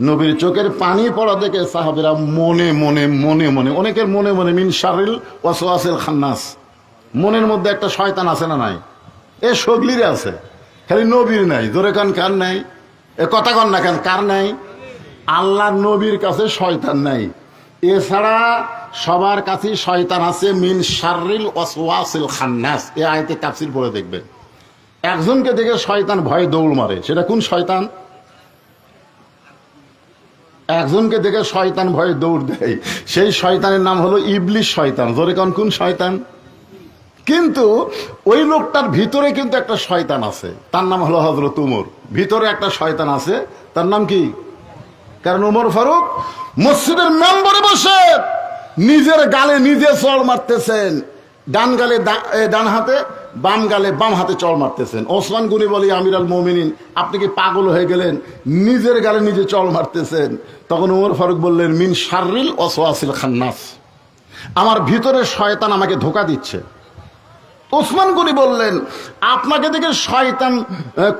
নবীর চোখের পানি পড়া দেখে সাহাবীরা মনে মনে মনে মনে, অনেকের মনে মনে মিন শারিল ওয়াসওয়াসিল খান্নাস, মনের মধ্যে একটা শয়তান আছে না নাই? এ সগলিরে আছে, খালি নবীর নাই। জোরে কান কার নাই? এ কথা কন না কেন, কার নাই? আল্লাহর নবীর কাছে শয়তান নাই, এছাড়া সবার কাছে শয়তান আছে। মিন শাররিল ওয়াসওয়াসিল খান্নাস, এই আয়াতে তাফসীর পড়ে দেখবেন। একজনকে দেখে শয়তান ভয়ে দৌড় মারে, সেটা কোন শয়তান? একজনকে দেখে শয়তান ভয়ে দৌড় দেয়, সেই শয়তানের নাম হলো ইবলিস শয়তান। জোরে কোন শয়তান? কিন্তু ওই লোকটার ভিতরে কিন্তু একটা শয়তান আছে, তার নাম হলো হযরত উমর। ভিতরে একটা শয়তান আছে, তার নাম কি? কারণ উমর ফারুক মসজিদের মেম্বরে বসে নিজের গালে নিজে চড় মারতেছেন, ডান গালে ডান হাতে, বাম গালে বাম হাতে চড় মারতেছেন। ওসমান গনি বলি, আমিরুল মুমিনিন আপনি কি পাগল হয়ে গেলেন? নিজের গালে নিজে চড় মারতেছেন। তখন উমর ফারুক বললেন, মিন শাররিল ওয়াসওয়াসিল খান্নাস, আমার ভিতরে শয়তান আমাকে ধোঁকা দিচ্ছে। ওসমান গনি বললেন, আপনাকে দেখে শয়তান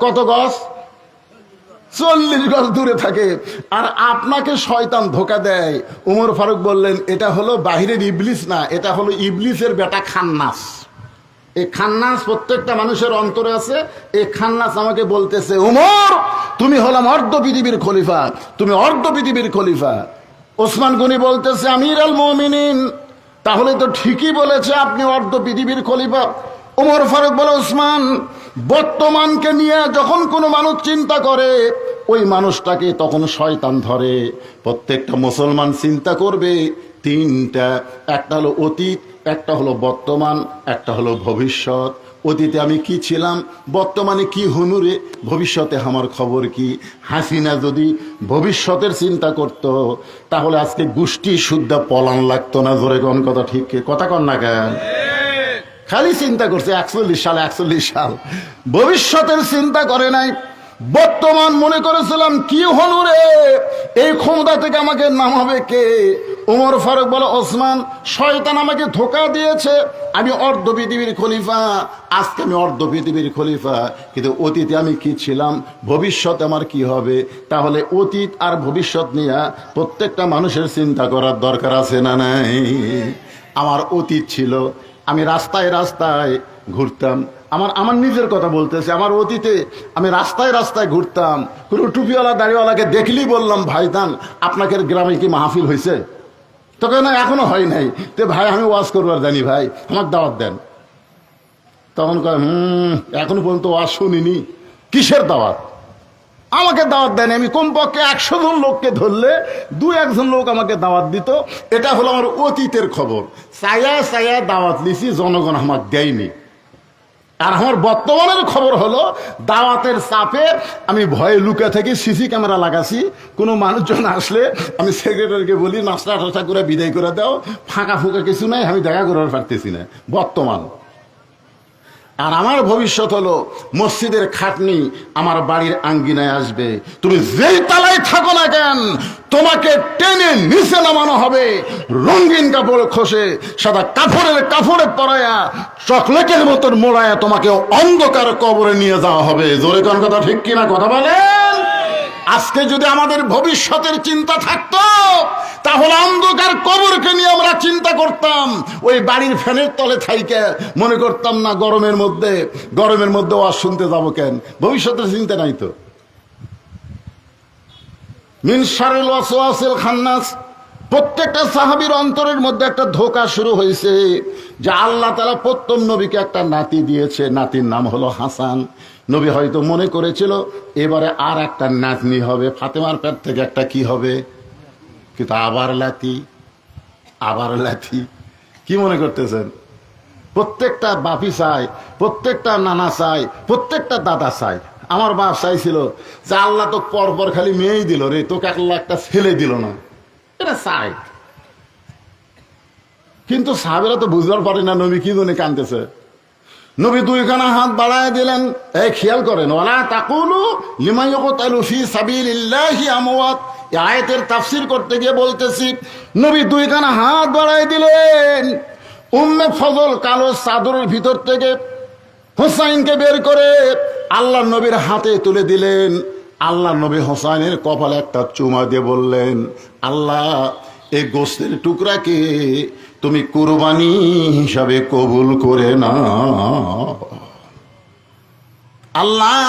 কত গজ? 40 গজ দূরে থাকে, আর আপনাকে শয়তান ধোঁকা দেয়। উমর ফারুক বললেন, এটা হলো বাহিরের ইবলিস না, এটা হলো ইবলিসের বেটা খান্নাস। এই খান্নাস প্রত্যেকটা মানুষের অন্তরে আছে। এই খান্নাস আমাকে বলতেছে, উমর তুমি হলাম অর্ধ পৃথিবীর খলিফা, তুমি অর্ধ পৃথিবীর খলিফা। ওসমান গনি বলতেছে, আমির আল মুমিনিন, তাহলে তো ঠিকই বলেছে, আপনি অর্ধ পৃথিবীর খলিফা। ওমর ফারুক বলে, ওসমান, বর্তমানকে নিয়ে যখন কোনো মানুষ চিন্তা করে ওই মানুষটাকে তখন শয়তান ধরে। প্রত্যেকটা মুসলমান চিন্তা করবে তিনটা, একটা হলো অতীত, একটা হলো বর্তমান, একটা হলো ভবিষ্যৎ। অতীতে আমি কি ছিলাম, বর্তমানে কি হুনুরে, ভবিষ্যতে আমার খবর কি। হাসিনা যদি ভবিষ্যতের চিন্তা করত তাহলে আজকে গোষ্ঠী শুদ্ধা পলান লাগতো না। জোরে কোন কথা, ঠিক কথা কন না কেন? খালি চিন্তা করছে 41 সাল, ভবিষ্যতের চিন্তা করে নাই। বর্তমান মনে করেছিলাম কি হনুরে, এই ক্ষমতা থেকে আমাকে নামাবে কে? ওমর ফারুক বলে, ওসমান, শয়তান আমাকে ধোঁকা দিয়েছে, আমি অর্ধ পৃথিবীর খলিফা, আজকে আমি অর্ধ পৃথিবীর খলিফা, কিন্তু অতীতে আমি কি ছিলাম, ভবিষ্যৎ আমার কি হবে। তাহলে অতীত আর ভবিষ্যৎ নিয়ে প্রত্যেকটা মানুষের চিন্তা করার দরকার আছে না নাই? আমার অতীত ছিল, আমি রাস্তায় রাস্তায় ঘুরতাম। আমার নিজের কথা বলতেছে, আমার অতীতে আমি রাস্তায় রাস্তায় ঘুরতাম, কোনো টুপিওয়ালা দাড়িওয়ালাকে দেখলেই বললাম, ভাইজান আপনাদের গ্রামে কি মাহফিল হয়েছে? তোকে না, এখনো হয় নাই। তো ভাই আমি ওয়াজ করবার জানি, ভাই আমার দাওয়াত দেন। তখন কয়, এখনো পর্যন্ত ওয়াজ শুনিনি। কিসের দাওয়াত? আমাকে দাওয়াত দেন। আমি কমপক্ষে 100 জন লোককে ধরলে 2-1 জন লোক আমাকে দাওয়াত দিত। এটা হলো আমার অতীতের খবর। চায়া চায়া দাওয়াত নিছি, জনগণ আমাকে দেয়নি। আর আমার বর্তমানের খবর হলো, দাওয়াতের চাপে আমি ভয়ে লুকা থেকে সিসি ক্যামেরা লাগাছি। কোনো মানুষজন আসলে আমি সেক্রেটারিকে বলি, নাস্তা টাস্তা করে বিদায় করে দাও, ফাঁকা ফুঁকা কিছু নাই, আমি দেখা করতে পারতেছি না। বর্তমান। আর আমার ভবিষ্যৎ হলো, মসজিদের খাটনি আমার বাড়ির আঙ্গিনায় আসবে। তুমি যেই তালায় থাকো না কেন, তোমাকে টেনে নিচে নামানো হবে, রঙিন কাপড় খসে সাদা কাপড়ে পরায়া চকলেটের মতন মোড়ায়া তোমাকে অন্ধকার কবরে নিয়ে যাওয়া হবে। জোরে কোন কথা, ঠিক কিনা কথা বলেন? আজকে যদি আমাদের ভবিষ্যতের চিন্তা থাকতো তাহলে অন্ধকার কবরকে নিয়ে আমরা চিন্তা করতাম। ওই বাড়ির ফ্যানের তলে থাইকে মনে করতাম না গরমের মধ্যে ওয়াজ শুনতে যাবো কেন। ভবিষ্যতের চিন্তা নাই তো। মিন শারিল ওয়াসওয়াসিল খান্নাস, প্রত্যেকটা সাহাবীর অন্তরের মধ্যে একটা ধোঁকা শুরু হয়েছে যে আল্লাহ তাআলা প্রথম নবীকে একটা নাতি দিয়েছে, নাতির নাম হলো হাসান। নবী হয়তো মনে করেছিল এবারে আর একটা নাতনি হবে, ফাতেমার পেট থেকে একটা কি হবে, কিন্তু আবার লাথি। কি মনে করতেছেন? প্রত্যেকটা বাপি চায়, প্রত্যেকটা নানা চায়, প্রত্যেকটা দাদা চায়। আমার বাপ চাইছিল যে আল্লাহ তো পরপর খালি মেয়েই দিল রে, তোকে আল্লাহ একটা ছেলে দিল না, এটা চাই। কিন্তু সাহাবেরা তো বুঝবার পারে না নবী কি জন্য কাঁদতেছে। নবী 2খানা হাত বাড়ায় দিলেন। এই খেয়াল করেন, ওয়ালা তাকুলু লিমান ইউকতালু ফি সাবিলিল্লাহি আমওয়াত। এই আয়াতের তাফসীর করতে গিয়ে বলতেছি, নবী 2খানা হাত বাড়ায় দিলেন। উম্মে ফজল কালো চাদরের ভিতর থেকে হোসাইনকে বের করে আল্লাহ নবীর হাতে তুলে দিলেন। আল্লাহ নবী হোসাইনের কপালে একটা চুমা দিয়ে বললেন, আল্লাহ এই গোশতের টুকরাকে তুমি কুরবানি হিসাবে কবুল করে নাও। আল্লাহ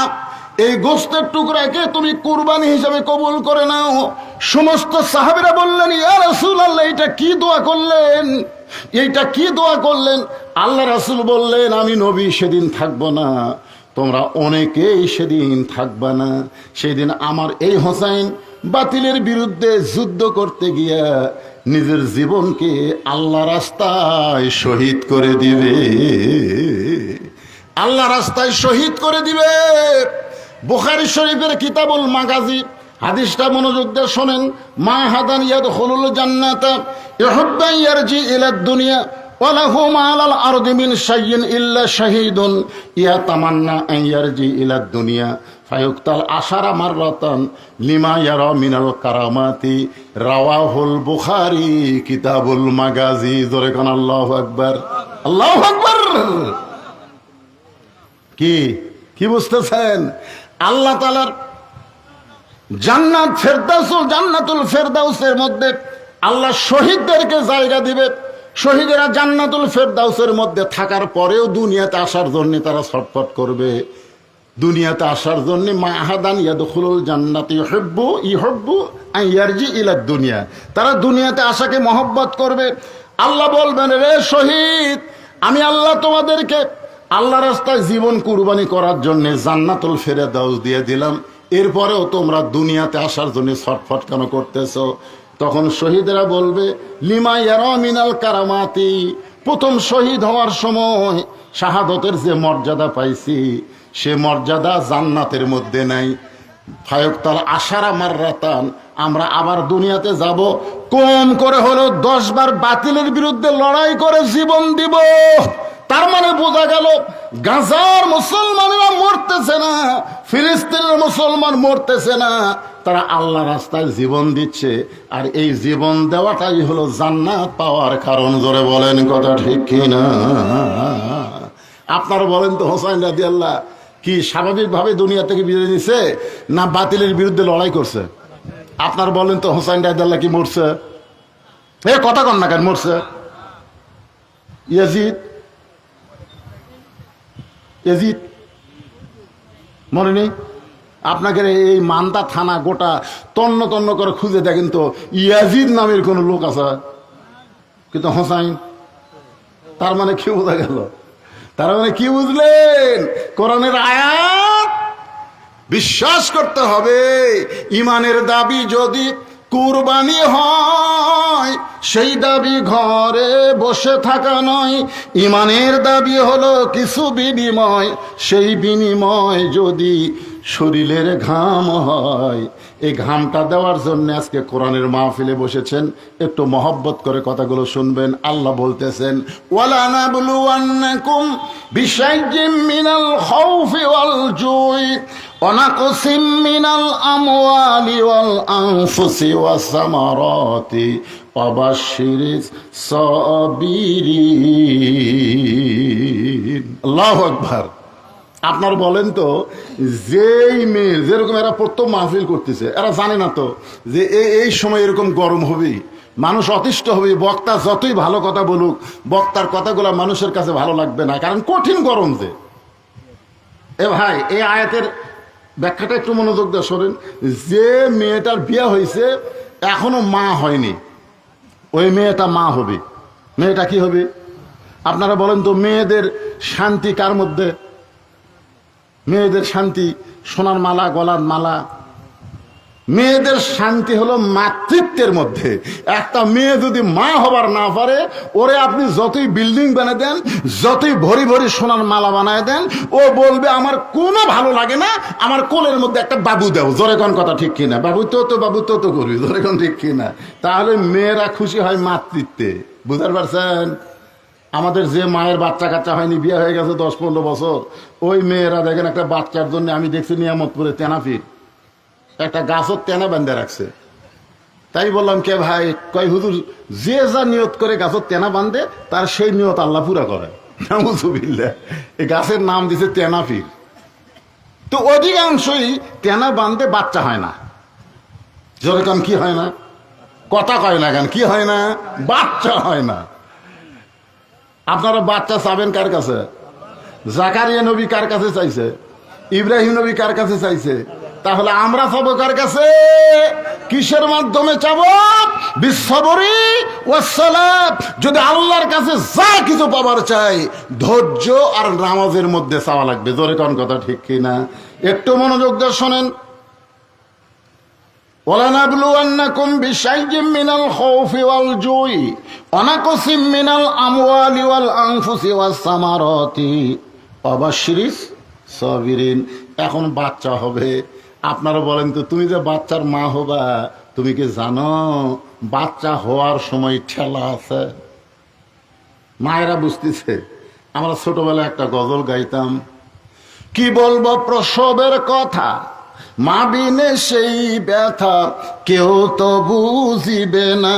এই গোশতের টুকরাকে তুমি কুরবানি হিসাবে কবুল করে নাও। সমস্ত সাহাবীরা বললেন, ইয়া রাসূলুল্লাহ, এটা কি দোয়া করলেন, এইটা কি দোয়া করলেন? আল্লাহ রাসূল বললেন, আমি নবী সেদিন থাকবো না, তোমরা অনেকেই সেদিন থাকবা না। সেদিন আমার এই হোসাইন বাতিলের বিরুদ্ধে যুদ্ধ করতে গিয়া নিজের জীবনকে আল্লাহ রাস্তায় শহীদ করে দিবে, আল্লাহ রাস্তায় শহীদ করে দিবে। বুখারী শরীফের কিতাবুল মাগাজি হাদিসটা মনোযোগ দিয়ে শোনেন। মা হাদান ইয়াদখুলুল জান্নাতা ইউহিব্বু ইয়ারজি ইলাদ দুনিয়া ওয়ালাহু মা'আল আরদি মিন শাইইন ইল্লা শাহীদুন ইয়াতামান্না আন ইয়ারজি ইলাদ দুনিয়া ফায়ুক্তাল আশারা মাররাতান লিমা ইয়ারা মিনাল কারামাতি। রাওয়াহুল বুখারী কিতাবুল মাগাজি। জোরে কোন আল্লাহু আকবার, আল্লাহু আকবার। কি বুঝতেছেন? আল্লাহ তাআলার জান্নাতুল ফেরদাউসের মধ্যে আল্লাহ শহীদদেরকে জায়গা দিবে। শহীদেরা জান্নাতুল ফেরদাউসের মধ্যে থাকার পরেও দুনিয়াতে আসার জন্য তারা ছটফট করবে। দুনিয়াতে আসার জন্য মাহাদান ইয়াদখুলুল জান্নাতি ইউহিব্বু আন ইয়ারজি ইলা দুনিয়া, তারা দুনিয়াতে আসাকে মহব্বত করবে। আল্লাহ বলবেন, রে শহীদ, আমি আল্লাহ তোমাদেরকে আল্লাহ রাস্তায় জীবন কুরবানি করার জন্য জান্নাতুল ফেরদাউস দিয়ে দিলাম, এরপরেও তোমরা দুনিয়াতে আসার জন্য ছটফট কেন করতেছো? তখন শহীদরা বলবে, লিমা ইয়ারা মিনাল কারামাতি, প্রথম শহীদ হওয়ার সময় শাহাদতের যে মর্যাদা পাইছি সে মর্যাদা জান্নাতের মধ্যে নাই। ফায়ুক্তাল আশারা মাররাতান, আমরা আবার দুনিয়াতে যাব, কম করে হলো 10 বার বাতিলের বিরুদ্ধে লড়াই করে জীবন দিব। তার মানে বোঝা গেল গাজার মুসলমানেরা মরতেছে না, ফিলিস্তিনের মুসলমান মরতেছে না, তারা আল্লাহ রাস্তায় জীবন দিচ্ছে। আর এই জীবন দেওয়াটাই হলো জান্নাত পাওয়ার কারণ। জোরে বলেন কথা ঠিক কিনা? আপনারা বলেন তো, হোসাইন রাদিয়াল্লাহু কি স্বাভাবিকভাবে দুনিয়া থেকে বিদায় নিছে না বাতিলের বিরুদ্ধে লড়াই করছে? আপনার বলেন তো, হোসাইন রাদিয়াল্লাহু কি মরছে? এ কথা কন না কেন, মরছে? ইয়াজিদ মরেনি? আপনাকে এই মান্দা থানা গোটা তন্ন তন্ন করে খুঁজে দেখেন তো ইয়াজিদ নামের কোন লোক আছে? কিন্তু হোসাইন, তার মানে কি বোঝা গেল? তার মানে কি বুঝলেন? কোরআনের আয়াত বিশ্বাস করতে হবে। ইমানের দাবি যদি কুরবানি হয়, সেই দাবি ঘরে বসে থাকা নয়। ইমানের দাবি হলো কিছু বিনিময়, সেই বিনিময় যদি শরীরের ঘাম হয়। এই ঘামটা দেওয়ার জন্য আজকে কোরআনের মাহফিলে বসেছেন। একটু মহব্বত করে কথাগুলো শুনবেন। আল্লাহ বলতেছেন, ওয়ালা নাবলুওয়ান্নাকুম বিশাইইম মিনাল খাউফি ওয়াল জুই ওয়া নাকসিম মিনাল আমওয়ালি ওয়াল আনফুসি ওয়াস সামারাতি ওয়া বাশশিরিস সাবিরিন। আল্লাহু আকবার। আপনার বলেন তো, যেই মেয়ে যেরকম এরা প্রথম মাহফিল করতেছে, এরা জানে না তো যে এই সময় এরকম গরম হবে, মানুষ অতিষ্ঠ হবে। বক্তা যতই ভালো কথা বলুক, বক্তার কথাগুলো মানুষের কাছে ভালো লাগবে না, কারণ কঠিন গরম। যে এ ভাই, এই আয়াতের ব্যাখ্যাটা একটু মনোযোগ দিয়ে শোনেন। যে মেয়েটার বিয়ে হয়েছে এখনো মা হয়নি, ওই মেয়েটা মা হবে। মেয়েটা কি হবে? আপনারা বলেন তো, মেয়েদের শান্তি কার মধ্যে? মেয়েদের শান্তি সোনার মালা, গলার মালা। মেয়েদের শান্তি হলো মাতৃত্বের মধ্যে। একটা মেয়ে যদি মা হবার না পারে, ওরে আপনি যতই বিল্ডিং বানিয়ে দেন, যতই ভরি ভরি সোনার মালা বানায় দেন, ও বলবে আমার কোনো ভালো লাগে না, আমার কোলের মধ্যে একটা বাবু দাও। জোরে কোন কথা ঠিক কিনা? বাবু তো করবি। জোরে কোন ঠিক কিনা? তাহলে মেয়েরা খুশি হয় মাতৃত্বে। বুঝতে পারছেন? আমাদের যে মায়ের বাচ্চা কাচ্চা হয়নি, বিয়ে হয়ে গেছে 10-15 বছর, ওই মেয়েরা দেখেন একটা বাচ্চার জন্য, আমি দেখছি নিয়ামতপুরে তেনাফির একটা গাছত তেনা বেঁধে রাখছে। তাই বললাম, কে ভাই? কয় হুজুর, যে যা নিয়ত করে গাছত তেনা বাঁধে তার সেই নিয়ত আল্লাহ পুরা করে। নাউযুবিল্লাহ। এই গাছের নাম দিছে তেনাফির। তো অধিকাংশই তেনা বাঁধতে বাচ্চা হয় না। যেরকম কি হয় না? কথা কয় না কেন? কি হয় না? বাচ্চা হয় না। আপনারা বাচ্চা চাবেন কার কাছে? জাকারিয়া নবী কার কাছে চাইছে? ইব্রাহিম নবী কার কাছে চাইছে? তাহলে আমরা চাবো কার কাছে? কিসের মাধ্যমে চাবো? বিসসবরি ওয়াসসালাত। যদি আল্লাহর কাছে যা কিছু পাবার চাই, ধৈর্য আর নামাজের মধ্যে চাওয়া লাগবে। জোরে কোন কথা ঠিক কিনা? একটু মনোযোগ দিয়ে শোনেন। ওয়ালানাবলুওয়ান্নাকুম বিশাইইম মিনাল খাউফি ওয়াল জুই ওয়া নাকসিম মিনাল আমওয়ালি ওয়াল আনফুসি ওয়াস সামারাতি ওয়া বাশশিরিস সাবিরিন। এখন বাচ্চা হবে। আপনারা বলেন তো, তুমি যে বাচ্চার মা হবা, তুমি কি জানো বাচ্চা হওয়ার সময় ঠেলা আছে? মায়েরা বুঝতেছে। আমরা ছোটবেলায় একটা গজল গাইতাম, কি বলবো প্রসবের কথা, মা বিনে সেই ব্যথা কেউ তো বুঝিবে না।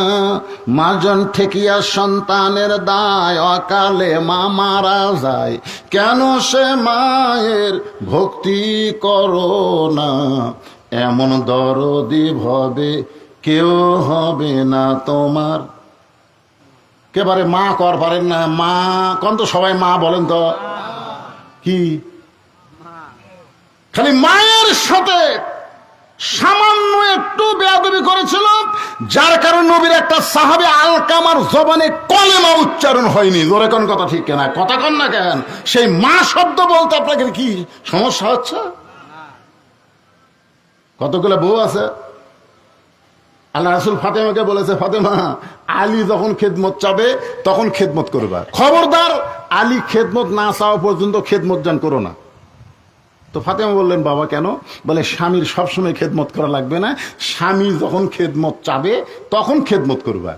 মাজন ঠেকিয়া সন্তানের দায়, অকালে মা মারা যায়, কেন সে মায়ের ভক্তি করো না। এমন দরদি ভবে কেউ হবে না তোমার। কেবারে মা কর পারেন না? মা কোন তো সবাই মা বলেন তো, কি খালি মায়ের সাথে সামান্য একটু বেয়াদবি করেছিল, যার কারণে নবীর একটা সাহাবী আলকামার জবানে কলেমা উচ্চারণ হয়নি। জোরে কোন কথা ঠিক কেনা, কথা কন না কেন? সেই মা শব্দ বলতে আপনাকে কি সমস্যা হচ্ছে? কতগুলো বউ আছে। আল্লাহ রাসূল ফাতেমাকে বলেছে, ফাতেমা আলী যখন খেদমত চাবে তখন খেদমত করবা, খবরদার আলী খেদমত না চাওয়া পর্যন্ত খেদমত জান করো না। তো ফাতেমা বললেন, বাবা কেন? বলে স্বামীর সবসময় খেদমত করা লাগবে না, স্বামী যখন খেদমত চাবে তখন খেদমত করবা।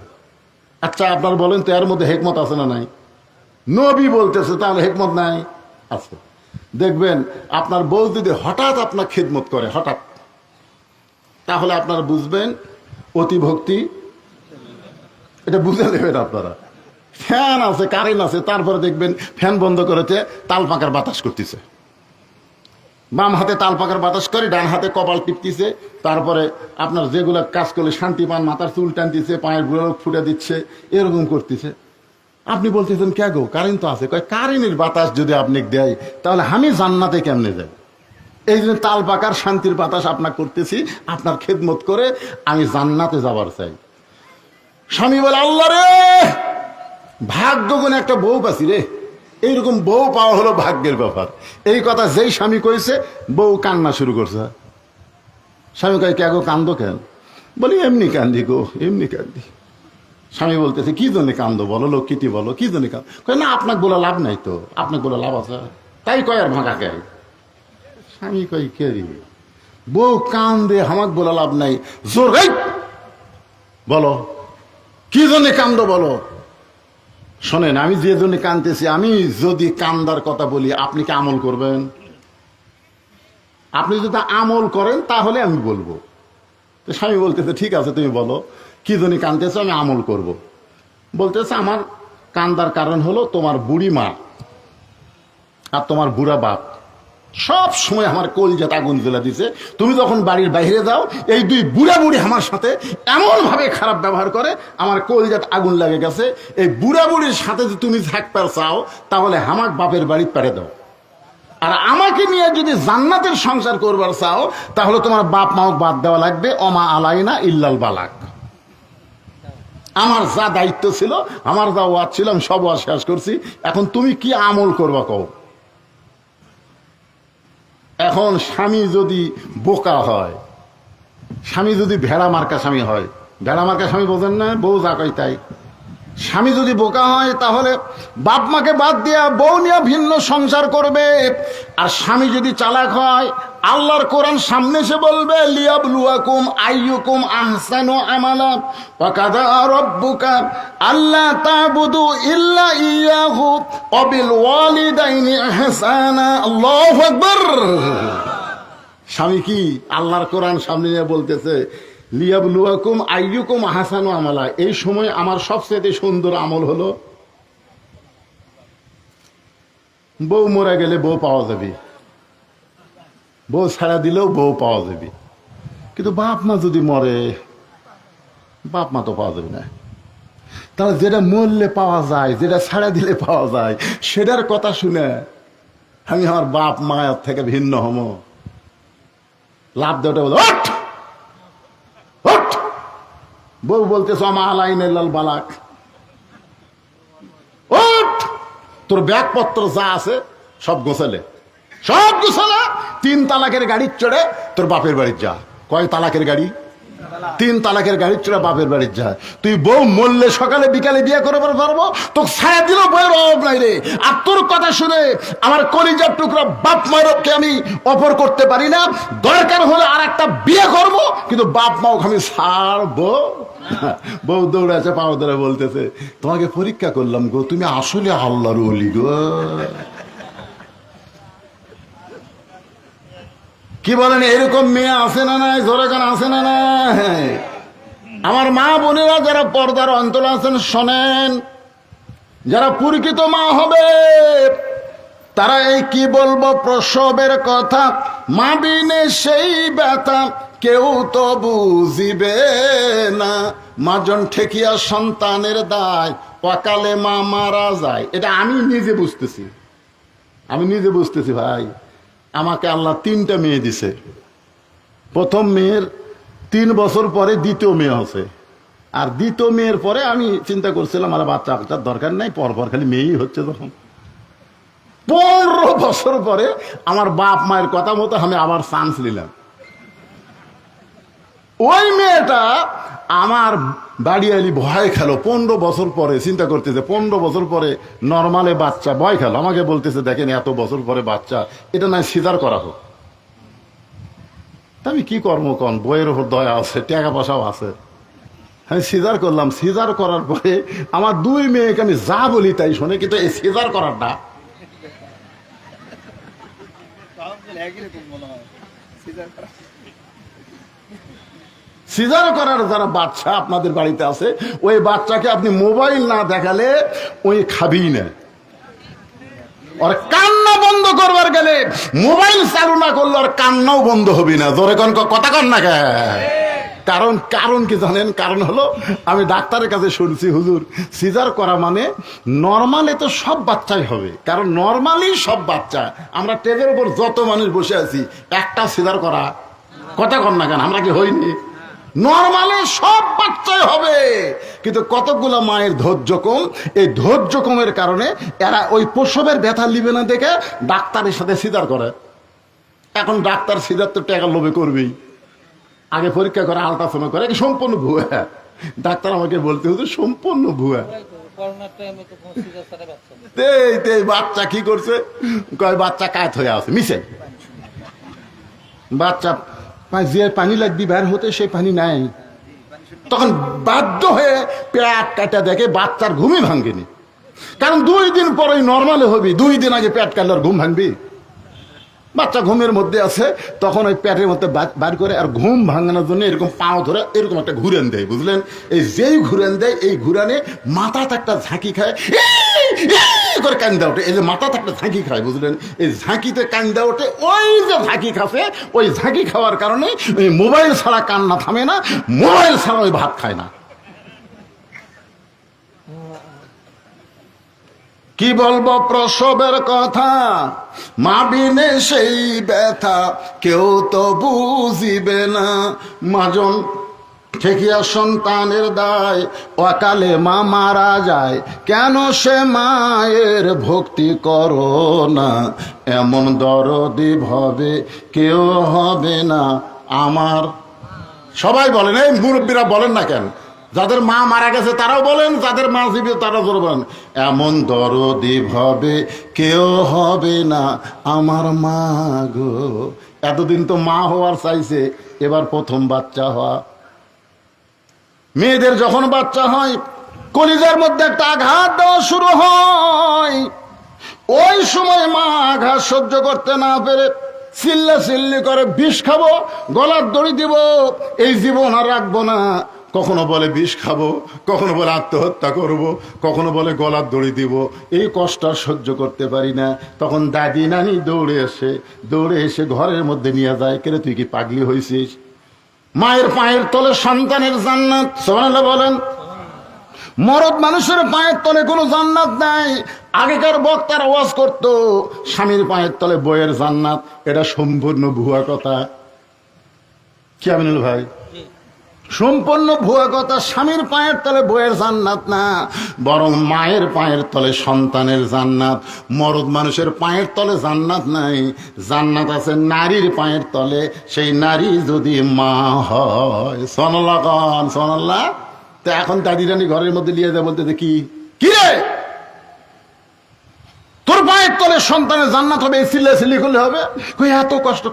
আচ্ছা আপনার বলেন তো এর মধ্যে হেকমত আছে না নাই? নবী বলতেছে, তাহলে হেকমত নাই? আছে। দেখবেন আপনার বউ যদি হঠাৎ আপনার খেদমত করে, হঠাৎ, তাহলে আপনারা বুঝবেন অতি ভক্তি, এটা বুঝে নেবেন আপনারা। ফ্যান আছে, কারেন্ট আছে, তারপরে দেখবেন ফ্যান বন্ধ করেছে, তাল পাকার বাতাস করতেছে, বাম হাতে তাল পাকার বাতাস করে, ডান হাতে কপাল টিপতেছে, তারপরে আপনার যেগুলো কাজ করলে শান্তি পান, মাথার চুল টানতেছে, পায়ের গুলো ফুটে দিচ্ছে, এরকম করতেছে। আপনি বলতেছেন কে গো, কারেন্ট তো আছে। কয় কারেন্টের বাতাস যদি আপনি দেয় তাহলে আমি জান্নাতে কেমনে যাই? এই জন্য তাল পাকার শান্তির বাতাস আপনার করতেছি, আপনার খেদমত করে আমি জান্নাতে যাবার চাই। স্বামী বলে, আল্লাহ রে, ভাগ্য গুণ একটা বউ পাচ্ছি রে। এইরকম বউ পাওয়া হলো ভাগ্যের ব্যাপার। এই কথা যেই স্বামী কইছে, বউ কান্না শুরু করছে। স্বামী কয়, কে গো কান্দো কেন? বলি এমনি কান্দি গো, এমনি কান্দি। স্বামী বলতেছে, কি জন্য কান্দো বলো, লক্ষ্মীটি বলো, কি জন্য কান্দো? কয় না, আপনাকে বলে লাভ নাই তো, আপনাকে বলে লাভ আছে। তাই কয় আর ভাঙা কে? স্বামী কই কে রে, বউ কান্দে, আমাকে বলে লাভ নাই, জোর গাই বলো কি জন্য কান্দো বলো। শোনেন, আমি যে জন্য কান্দতেছি, আমি যদি কান্দার কথা বলি আপনি কি আমল করবেন? আপনি যদি আমল করেন তাহলে আমি বলবো। তো স্বামী বলতেছে, ঠিক আছে তুমি বলো কি জন্য কান্দতেছো, আমি আমল করব। বলতেছে, আমার কান্দার কারণ হলো তোমার বুড়ি মা আর তোমার বুড়া বাপ সব সময় আমার কলজাত আগুন জ্বেলা দিছে। তুমি যখন বাড়ির বাইরে যাও, এই দুই বুড়া বুড়ি আমার সাথে এমন ভাবে খারাপ ব্যবহার করে, আমার কলজাত আগুন লাগে গেছে। এই বুড়া বুড়ির সাথে যদি তুমি থাকতে চাও তাহলে আমার বাপের বাড়ি পেরে দাও, আর আমাকে নিয়ে যদি জান্নাতের সংসার করবার চাও তাহলে তোমার বাপ মাও বাদ দেওয়া লাগবে। অমা আলাইনা ইল্লাল বালাক। আমার যা দায়িত্ব ছিল, আমার যা ওয়াজ ছিল, আমি সব ওয়াজ শেষ করছি। এখন তুমি কি আমল করবা কও। এখন স্বামী যদি বোকা হয়, স্বামী যদি ভেড়া মার্কা স্বামী হয়, ভেড়া মার্কা স্বামী বোঝেন না, বউ যা কয় তাই। স্বামী যদি বোকা হয় তাহলে বাপ মাকে বাদ দিয়া বউ নিয়ে ভিন্ন সংসার করবে। আর স্বামী যদি চালাক হয়, আল্লাহর কোরআন সামনে এসে বলবে, লিয়াবলুয়াকুম আইয়ুকুম আহসানু আমালা ওয়া কাযা রাব্বুকা আল্লা তা'বুদু ইল্লা ইয়াহু ওয়া বিল ওয়ালিদাইনি ইহসানা। আল্লাহু আকবার। স্বামী কি আল্লাহর কোরআন সামনে নিয়ে বলতেছে, লিয়াবলুয়াকুম আইয়ুকুম আহসানু আমালা। এই সময় আমার সবচেয়ে সুন্দর আমল হলো, বউ মরে গেলে বউ পাওয়া যাবে, বউ ছাড়া দিলেও বউ পাওয়া যাবে, কিন্তু বাপ মা যদি মরে, বাপ মা তো পাওয়া যাবে না। তাহলে যেটা মরলে পাওয়া যায়, যেটা ছাড়া দিলে পাওয়া যায়, সেটার কথা শুনে আমি আমার বাপ মায়ের থেকে ভিন্ন হম, লাভ দেওয়াটা বলো। বউ বলতেছ আমা আলাইনা ইল্লাল বালাক, ওঠ, তোর ব্যাগপত্র যা আছে সব গোছালে, সব গোছালে 3 তালাকের গাড়ি চড়ে তোর বাপের বাড়ি যা। কয় তালাকের গাড়ি? 3 তালাকের গাড়ি চড়ে বাপের বাড়ি যা। তুই বউ মরলে সকালে বিকালে বিয়ে করে পারবো, তোকে ছায়া দিল বইয়ের অভাব নাই রে। আর তোর কথা শুনে আমার কলিজার টুকরা বাপ মাকে আমি অপর করতে পারি না। দরকার হলে আর একটা বিয়ে করবো, কিন্তু বাপ মাও আমি ছাড়বো। বউ দৌড়াচ্ছে, পাও ধরে বলতেছে, তোমাকে পরীক্ষা করলাম গো, তুমি আসলে আল্লাহর ওলি গো। কি বলেন, এরকম মেয়ে আছে না নাই? জোরে গান আছে না নাই? আমার মা বোনেরা যারা পর্দার অন্তর আছেন শোনেন, যারা পরিচিত মা হবে তারা এই কি বলবো প্রসবের কথা, মা বিনে সেই ব্যথা কেউ তো বুঝিবে না। মাজন ঠেকিয়া সন্তানের দায় অকালে মা মারা যায়, এটা আমি নিজে বুঝতেছি ভাই। আমাকে আল্লাহ 3টা মেয়ে দিছে। প্রথম মেয়ের 3 বছর পরে দ্বিতীয় মেয়ে হচ্ছে, আর দ্বিতীয় মেয়ের পরে আমি চিন্তা করছিলাম আর বাচ্চা কাচ্চার দরকার নাই, পরপর খালি মেয়েই হচ্ছে। তখন 15 বছর পরে আমার বাপ মায়ের কথা মতো আমি আবার চান্স নিলাম। ওই মেয়েটা আমার বাড়ি আলি ভয় খেলো 15 বছর পরে। চিন্তা করতেছে 15 বছর পরে নর্মালে বাচ্চা, ভয় খেলো। আমাকে বলতেছে দেখেন এত বছর পরে বাচ্চা, এটা নয় সিজার করা হোক। আমি কি কর্ম কন, বইয়ের ওপর দয়া আছে, টাকা পয়সাও আছে। আমি সিজার করলাম। সিজার করার পরে আমার 2 মেয়েকে আমি যা বলি তাই শোনে, কিন্তু এই সিজার করারটা সিজার করার যারা বাচ্চা আপনাদের বাড়িতে আছে, ওই বাচ্চাকে আপনি মোবাইল না দেখালে ওই খাবি না। ওর কান্না বন্ধ করবার গেলে মোবাইল চালু না করলে ওর কান্নাও বন্ধ হবি না। জোরে কোন কথা কন না কে? কারণ কি জানেন? কারণ হলো আমি ডাক্তারের কাছে শুনছি, হুজুর সিজার করা মানে নর্মালি তো সব বাচ্চাই হবে, কারণ নর্মালি সব বাচ্চা। আমরা টেজের উপর যত মানুষ বসে আছি, একটা সিজার করা কথা কন না কেন? আমরা কি হইনি? নর্মালি সব বাচ্চাই হবে, কিন্তু কতগুলো মায়ের ধৈর্য কম। এই ধৈর্য কমের কারণে এরা ওই প্রসবের ব্যথা লিবে না দেখে ডাক্তারের সাথে সিজার করে। এখন ডাক্তার সিজার তো টাকা লোভে করবেই, আগে পরীক্ষা করে আল্ট্রাসাউন্ড করে, সম্পূর্ণ ভুয়া। ডাক্তার আমাকে বলতে হতো সম্পূর্ণ ভুয়া। বাচ্চা কি করছে, কয় বাচ্চা কাত হয়ে আছে, মিশে বাচ্চা যে পানি লাগবে বের হতে, সেই পানি নাই। তখন বাধ্য হয়ে পেট কাটা দেখে বাচ্চার ঘুমই ভাঙেনি, কারণ 2 দিন পরেই নর্মালে হবি। 2 দিন আগে পেট কাটলে আর ঘুম ভাঙবি? বাচ্চা ঘুমের মধ্যে আছে, তখন ওই পেটের মধ্যে বার করে, আর ঘুম ভাঙানোর জন্য এরকম পাও ধরে এরকম একটা ঘুরেন দেয়, বুঝলেন? এই যেই ঘুরেন দেয়, এই ঘুরানে মাথাতে একটা ঝাঁকি খায়, করে কান্দা ওঠে। এই যে মাথাতে একটা ঝাঁকি খায়, বুঝলেন? এই ঝাঁকিতে কান্দা ওঠে। ওই যে ঝাঁকি খাবে, ওই ঝাঁকি খাওয়ার কারণে ওই মোবাইল ছাড়া কান্না থামে না, মোবাইল ছাড়া ওই ভাত খায় না। কি বলবো প্রসবের কথা, মা বিনে সেই ব্যথা কেউ তো বুঝিবে না। মাজন ঠেকিয়া সন্তানের দায়, অকালে মা মারা যায়, কেন সে মায়ের ভক্তি করো না। এমন দরদি ভাবে কেউ হবে না আমার। সবাই বলেন, এই মুরব্বীরা বলেন না কেন? যাদের মা মারা গেছে তারাও বলেন, যাদের মা জীবিত তারাও বলেন, এমন দরদি ভাবে কেউ হবে না আমার মা গো। এতদিন তো মা হওয়ার চাইছে, এবার প্রথম বাচ্চা হওয়া। মেয়েদের যখন বাচ্চা হয়, কলিজার মধ্যে একটা আঘাত দেওয়া শুরু হয়। ওই সময় মা আঘাত সহ্য করতে না পেরে চিল্লি করে, বিষ খাবো, গলার দড়ি দিব, এই জীবন আর রাখবো না। কখনো বলে বিষ খাবো, কখনো বলে আত্মহত্যা করব, কখনো বলে গলার দড়ি দিব। এই কষ্ট সহ্য করতে পারি না। তখন দাদি নানি দৌড়ে এসে ঘরের মধ্যে নিয়ে যায়। কেরে তুই কি পাগলি হয়েছিস? মায়ের পায়ের তলে সন্তানের জান্নাত, সুবহানাল্লাহ বলেন। মরদ মানুষের পায়ের তলে কোনো জান্নাত নাই। আগেকার বক্তারা ওয়াজ করতো স্বামীর পায়ের তলে বইয়ের জান্নাত, এটা সম্পূর্ণ ভুয়া কথা। কি আমিনুল ভাই? সম্পূর্ণ ভুয়া কথা। স্বামীর পায়ের তলে বইয়ের জান্নাত না, বরং মায়ের পায়ের তলে সন্তানের জান্নাত। মরদ মানুষের পায়ের তলে জান্নাত নাই, জান্নাত আছে নারীর পায়ের তলে, সেই নারী যদি মা হয়। সুবহানাল্লাহ খান, সুবহানাল্লাহ। তো এখন দাদি রানী ঘরের মধ্যে নিয়ে যায়, বলতে কি রে তোর পায়ের তলে সন্তানের জান্নাত হবে, চিল্লি করলে হবে? এত কষ্ট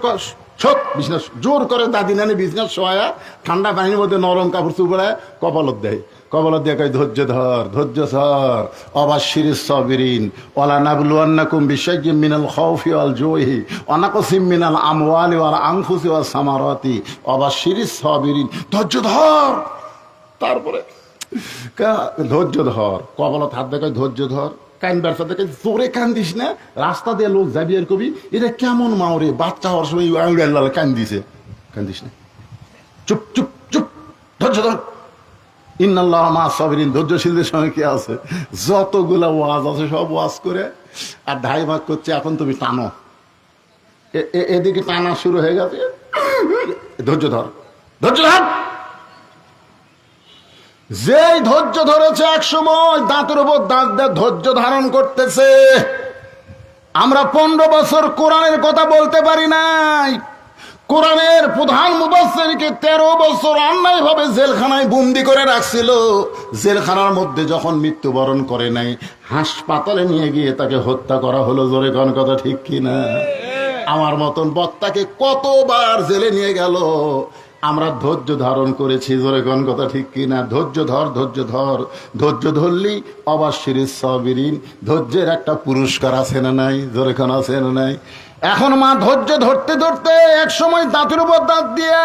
সব বিজনেস জোর করে দাদি নানি বিজনেস সহায়া ঠান্ডা পানির মধ্যে নরম কাপড় চুপড়ায় কপালত দেয়। কপালত দিয়ে কয় ধৈর্য ধর, ধৈর্য ধর। অবাশশিরিস সাবিরিন ওয়ালা নাবলুয়ান্নাকুম বিশাইয়্যিম মিনাল খাউফি ওয়াল জুই ওয়া নাকসিম মিনাল আমওয়ালি ওয়াল আনফুসি ওয়াস সামারাতি অবাশশিরিস সাবিরিন। ধৈর্য ধর। তারপরে ধৈর্য ধর, কপালত হাত দেখায় ধৈর্য ধর। কানবার সাথে জোরে কান্দিস না, রাস্তা দিয়ে লোক যাবি আর কবি এটা কেমন মাওরে বাচ্চা হওয়ার সময় কান্দিছে, কান্দিস না, চুপ চুপ চুপ, ধৈর্য ধর। ইন্নাল্লাহ মা সাবিরিন, ধৈর্যশীলদের সঙ্গে কি আছে? যতগুলা ওয়াজ আছে সব ওয়াজ করে আর ঢাই ভাগ করছে। এখন তুমি টানো, এদিকে টানা শুরু হয়ে গেছে, ধৈর্য ধর, ধৈর্য ধর। যেই ধৈর্য ধরেছে এক সময় দাঁতের উপর দাঁত দিয়ে ধৈর্য ধারণ করতেছে। আমরা 15 বছর কোরআনের কথা বলতে পারি নাই। কোরআনের প্রধান মুফাসসিরকে 13 বছর অন্যায় ভাবে জেলখানায় বন্দি করে রাখছিল। জেলখানার মধ্যে যখন মৃত্যুবরণ করে নাই, হাসপাতালে নিয়ে গিয়ে তাকে হত্যা করা হলো। জোরে কোন কথা ঠিক কিনা? আমার মতন বক্তাকে কতবার জেলে নিয়ে গেল, আমরা ধৈর্য ধারণ করেছি। জোরে কোন কথা ঠিক কিনা? ধৈর্য ধর, ধৈর্য ধর, ধৈর্য ধরলি অবাশশিরিস সাবিরিন, ধৈর্যের একটা পুরস্কার আছে না নাই? জোরে কোন আছে না নাই? এখন মা ধৈর্য ধরতে ধরতে এক সময় দাঁতের উপর দাঁত দিয়ে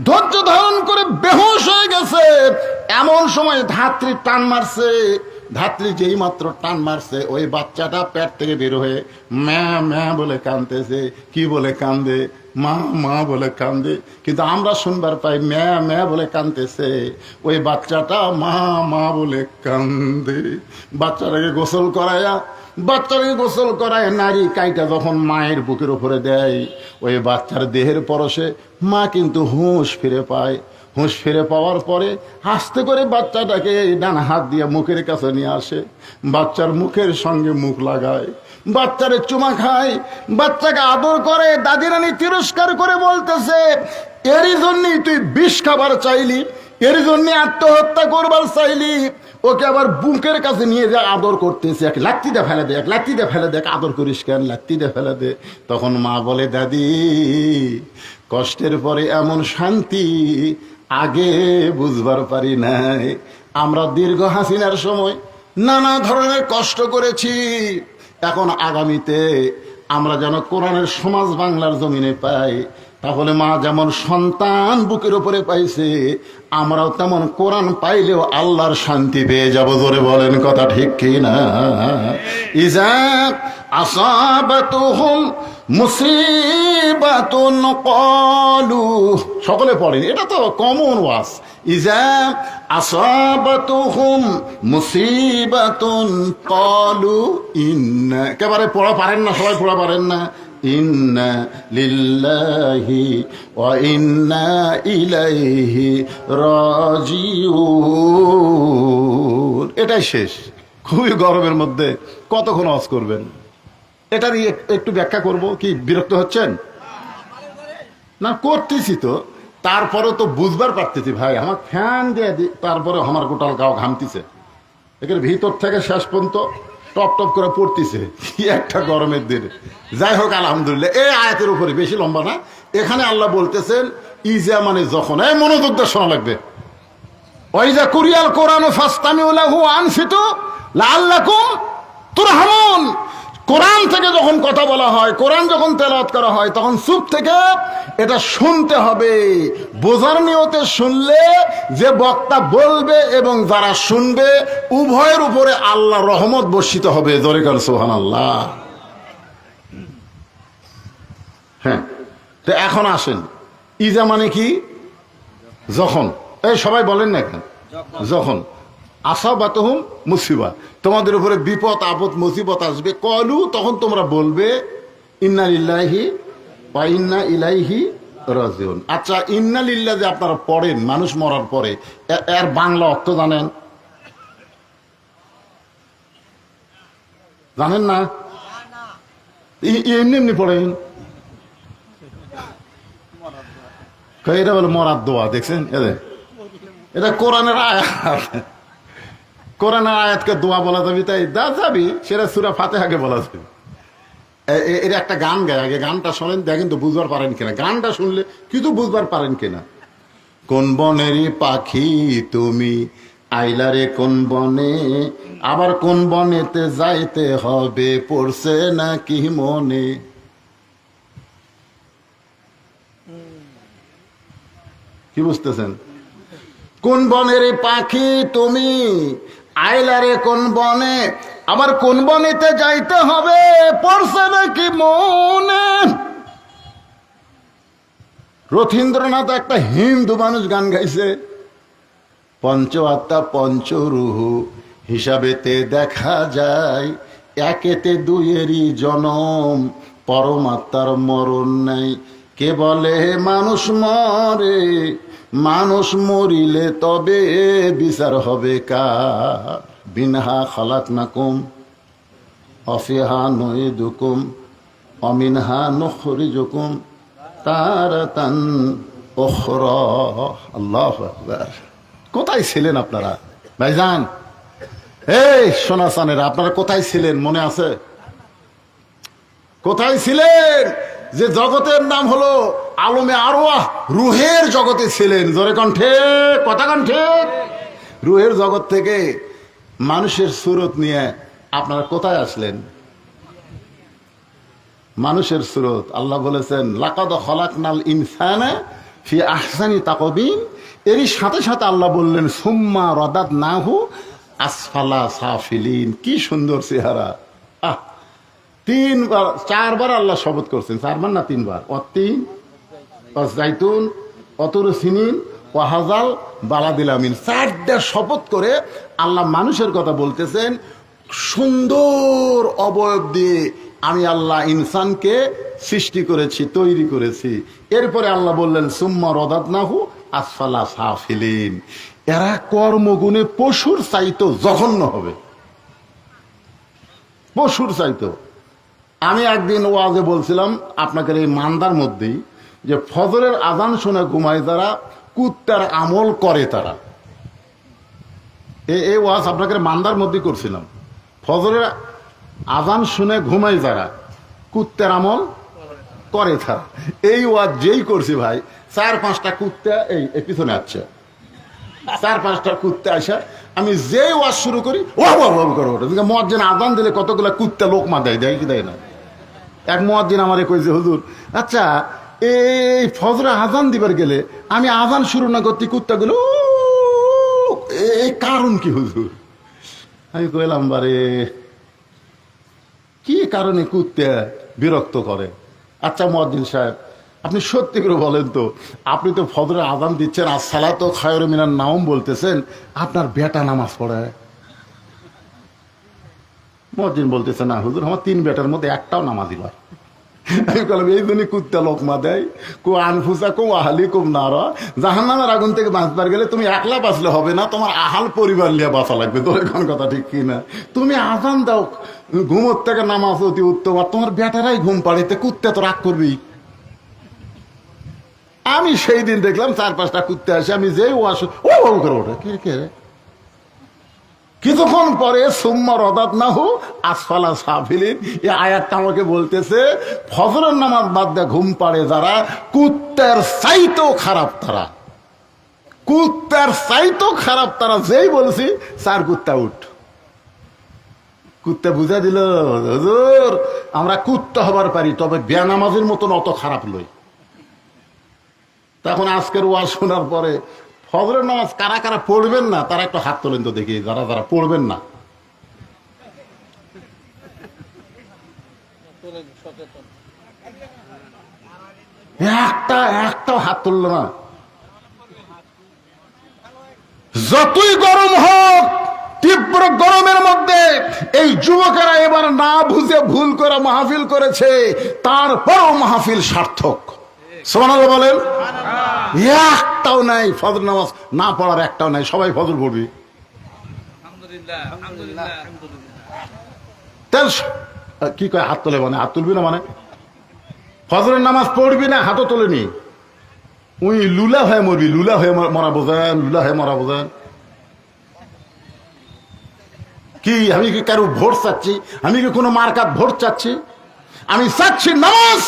ধৈর্য ধারণ করে বেহুশ হয়ে গেছে। এমন সময় ধাত্রী টান মারছে। ধাত্রী যেই মাত্র টান মারছে, ওই বাচ্চাটা পেট থেকে বের হয়ে ম্যা ম্যা বলে কাঁদতেছে। কি বলে কান্দে? মা মা বলে কান্দে। কিন্তু আমরা শুনবার পাই ম্যা ম্যা বলে কাঁদতেছে। ওই বাচ্চাটা মা মা বলে কান্দে। বাচ্চাটাকে গোসল করায় নারী কাইটা যখন মায়ের বুকের উপরে দেয়, ওই বাচ্চার দেহের পরশে মা কিন্তু হুঁশ ফিরে পায়। হুঁশ ফিরে পাওয়ার পরে আস্তে করে বাচ্চাটাকে ডান হাত দিয়ে মুখের কাছে নিয়ে আসে, বাচ্চার মুখের সঙ্গে মুখ লাগায়, বাচ্চারে চুমা খায়, বাচ্চাকে আদর করে। দাদি রানী তিরস্কার করে বলতেছে, এরই জন্যই তুই বিষ খাবার চাইলি, এর জন্য আত্মহত্যা করবার চাইলি। ওকে আবার বুকের কাছে নিয়ে যা আদর করতেছে, এক লাত্তি দিয়ে ফেলে দে, এক লাত্তি দিয়ে ফেলে দে, আদর করিস কেন, লাত্তি দিয়ে ফেলে দে। তখন মা বলে, দাদি, কষ্টের পরে এমন শান্তি আগে বুঝবার পারি নাই। আমরা দীর্ঘ হাসিনার সময় নানা ধরনের কষ্ট করেছি। এখন আগামীতে আমরা যেন কোরআনের সমাজ বাংলার জমিনে পাই। তাহলে মা যেমন সন্তান বুকের উপরে পাইছে, আমরাও তেমন কোরআন পাইলেও আল্লাহর শান্তি পেয়ে যাব। জোরে বলেন কথা ঠিক কি না? ইজা আসাবাতুহুম মুসিবাতুন ক্বালু, সকলে পড়েন, এটা তো কমন ওয়াজ। ইজা আসাবাতুহুম মুসিবাতুন ক্বালু ইন্না, একেবারে পড়া পারেন না, সবাই পড়া পারেন না। ইন্না লিল্লাহি ওয়া ইন্না ইলাইহি রাজিউন। এটাই শেষ। খুবই গরমের মধ্যে কতক্ষণ ওয়াজ করবেন? এটারই একটু ব্যাখ্যা করব। কি বিরক্ত হচ্ছেন? না, করতেছি তো, তারপরে তো বুঝবার পারতেছি ভাই। আমার ফ্যান দিয়ে তারপরে আমার গোটাল গাও ঘামতিছে, এখানে ভিতর থেকে শেষ পর্যন্ত টপ টপ করে পড়তেছে। কি একটা গরমের দিন। যাই হোক, আলহামদুলিল্লাহ। এই আয়াতের উপরে বেশি লম্বা না, এখানে আল্লাহ বলতেছেন ইজা মানে যখন। এই মনোযোগ দিয়ে শোনা লাগবে। ওয়াইজা কুরিয়াল কোরআন ফাসতামিউ লাহু আনসিতু লাআল্লাকুম তুরহামুন। কোরআন থেকে যখন কথা বলা হয়, কোরআন যখন তেলাওয়াত করা হয়, তখন চুপ থেকে এটা শুনতে হবে। বোঝার নিয়তে শুনলে যে বক্তা বলবে এবং যারা শুনবে উভয়ের উপরে আল্লাহর রহমত বর্ষিত হবে। জোরে কর সুবহানাল্লাহ। হ্যাঁ, তো এখন আসেন, ইজা মানে কি? যখন। এই সবাই বলেন না কেন? যখন। আসাবাতুহুম মুসিবা, তোমাদের উপরে বিপদ আপদ মুসিবত আসবে। কলু, তখন তোমরা বলবে ইন্না লিল্লাহি ওয়া ইন্না ইলাইহি রাজিউন। আচ্ছা, ইন্না লিল্লাহ যে আপনারা পড়েন মানুষ মরার পরে, এর বাংলা অর্থ জানেন? জানেন না? এমনি এমনি পড়েন। এটা বলে মরার দোয়া। দেখছেন, এটা কোরআনের আয়াত। কোরআনের আয়াতকে দোয়া বলা যাবে, তাই দা যাবি সেটা সূরা ফাতিহাকে বলা যাবে। এর একটা গান গায়, আগে গানটা শোনেন, দেখেন তো বুঝবার পারেন কিনা। গানটা শুনলে কিন্তু বুঝবার পারেন কিনা। কোন বনেরই পাখি তুমি, আইলারে কোন বনে, আবার কোন বনেতে যাইতে হবে, পড়ছে নাকি মনে। কি বুঝতেছেন? কোন বনের পাখি তুমি, আইলারে কোন বনে, আবার কোন বনেতে যাইতে হবে, পড়ছে নাকি মনে। রথীন্দ্রনাথ একটা হিন্দু মানুষ গান গাইছে, পঞ্চ আত্মা পঞ্চরুহু হিসাবেতে দেখা যায় একেতে দুইয়েরই জনম, পরমাত্মার মরণ নাই। কে বলে মানুষ মরে, মানুষ মরিলে তবে বিচার হবে কার। বিনহা খালাকনাকুম অফিহা নুইদুকুম অমিনহা নুখরিজুকুম তারাতান উখরা। আল্লাহু আকবার। কোথায় ছিলেন আপনারা ভাইজান? এই সোনা চানেরা, আপনারা কোথায় ছিলেন মনে আছে? কোথায় ছিলেন যে জগতের নাম হলো আলমে আরওয়াহ, রুহের জগতে ছিলেন? জোরে কণ্ঠে, কথা কণ্ঠে। রুহের জগৎ থেকে মানুষের সুরত নিয়ে আপনারা কোথায় আসলেন? মানুষের সুরত। আল্লাহ বলেছেন লাকাদ খলাকনাল ইনসানা ফি আহসানি তাকবীম। এরই সাথে সাথে আল্লাহ বললেন সুম্মা রাদাদনাহু আসফালা সাফিলিন। কি সুন্দর চেহারা! আহ, তিনবার চারবার আল্লাহ শপথ করছেন। চারবার না তিনবার? অতিন জাইতুন অতর সিনিন ওয়াহাজাল বালাদিল আমিন। চারটা শপথ করে আল্লাহ মানুষের কথা বলতেছেন। সুন্দর অবয়ব দিয়ে আমি আল্লাহ ইনসানকে সৃষ্টি করেছি, তৈরি করেছি। এরপরে আল্লাহ বললেন সুম্মা রাদাদনাহু আসফালা সাফিলিন। এরা কর্মগুণে পশুর চাইতো জঘন্য হবে, পশুর চাইতো। আমি একদিন ওয়াজে বলছিলাম আপনাকে এই মান্দার মধ্যেই যে ফজরের আজান শুনে ঘুমায় যারা, কুত্তার আমল করে তারা। এই ওয়াজ আপনাকে মান্দার মধ্যে করছিলাম। ফজরের আজান শুনে ঘুমায় যারা, কুত্তার আমল করে তারা। এই ওয়াজ যেই করছি ভাই, 4-5টা কুত্তা এই পিছনে আসছে। 4-5টা কুত্তা আসা, আমি যে ওয়াজ শুরু করি ও করে ওঠে। মুয়াজ্জিন আজান দিলে কতগুলা কুত্তা লোকমা দেয়, দেয় কি দেয় না? এক মুয়াজ্জিন আমারে কইছে হুজুর আচ্ছা এই ফজরে আজান দিবার গেলে আমি আজান শুরু না করতে কুত্তাগুলো এই কারণ কি হুজুর? আমি কইলাম বারে কি কারণে কুত্তা বিরক্ত করে? আচ্ছা মুয়াজ্জিন সাহেব আপনি সত্যি করে বলেন তো, আপনি তো ফজরে আজান দিচ্ছেন আর সালাতু খায়রুম মিনান নাওম বলতেছেন, আপনার বেটা নামাজ পড়ে? মুয়াজ্জিন বলতেছে না হুজুর আমার 3 বেটার মধ্যে একটাও নামাজি নয়। আমি বললাম এই জন্যই কুত্তা লোকমা দেয়। কো আনফুসা কো আহালি কুম নারা, জাহান্নামের আগুন থেকে বাঁচবার গেলে তুমি একলা বাঁচলে হবে না, তোমার আহাল পরিবার নিয়ে বাঁচা লাগবে। তোর এখন কথা ঠিক কি না? তুমি আজান দাও, ঘুমোর থেকে নামাজ অতি উত্তম, আর তোমার বেটারাই ঘুম পাড়িতে কুত্তা তো রাগ করবি। আমি সেই দিন দেখলাম 4-5টা কুত্তা আসে, আমি যেই ও আসো ও করে ওঠে। কে কে রে? কিছুক্ষণ পরে সুম্মা রাদাদনাহু আসফালা সাফিলিন। এই আয়াতটা আমাকে বলতেছে ফজরের নামাজ বাদ দিয়ে ঘুম পাড়ে যারা, কুত্তার চাইতেও খারাপ তারা, কুত্তার চাইতেও খারাপ তারা। যেই বলছি 4 কুত্তা উঠ। কুত্তা বুঝা দিল হুজুর আমরা কুত্তা হবার পারি, তবে বেনামাজের মতন অত খারাপ লই। তখন আজকের ওয়াজ শোনার পরে ফজরের নামাজ কারা কারা পড়বেন না তারা একটু হাত তোলেন তো দেখি, যারা যারা পড়বেন না। একটাও হাত তুললো না। যতই গরম হোক, তীব্র গরমের মধ্যে এই যুবকেরা এবার না বুঝে ভুল করে মাহফিল করেছে, তারপরও মাহফিল সার্থক। সুবহানাল্লাহ বলেন। একটাও নাই ফজর নামাজ না পড়ার, একটাও নাই। সবাই ফজর পড়বি। কি কয় হাত তোলে মানে? হাত তুলবি না মানে ফজরের নামাজ পড়বি না, হাতও তোলেনি। উই লুলা হয়ে মরবি, লুলা হয়ে মরা বোঝেন, লুলা হয়ে মরা বোঝেন কি? আমি কি কারো ভোট চাচ্ছি? আমি কি কোনো মার্কাত ভোট চাচ্ছি? আমি চাচ্ছি নামাজ।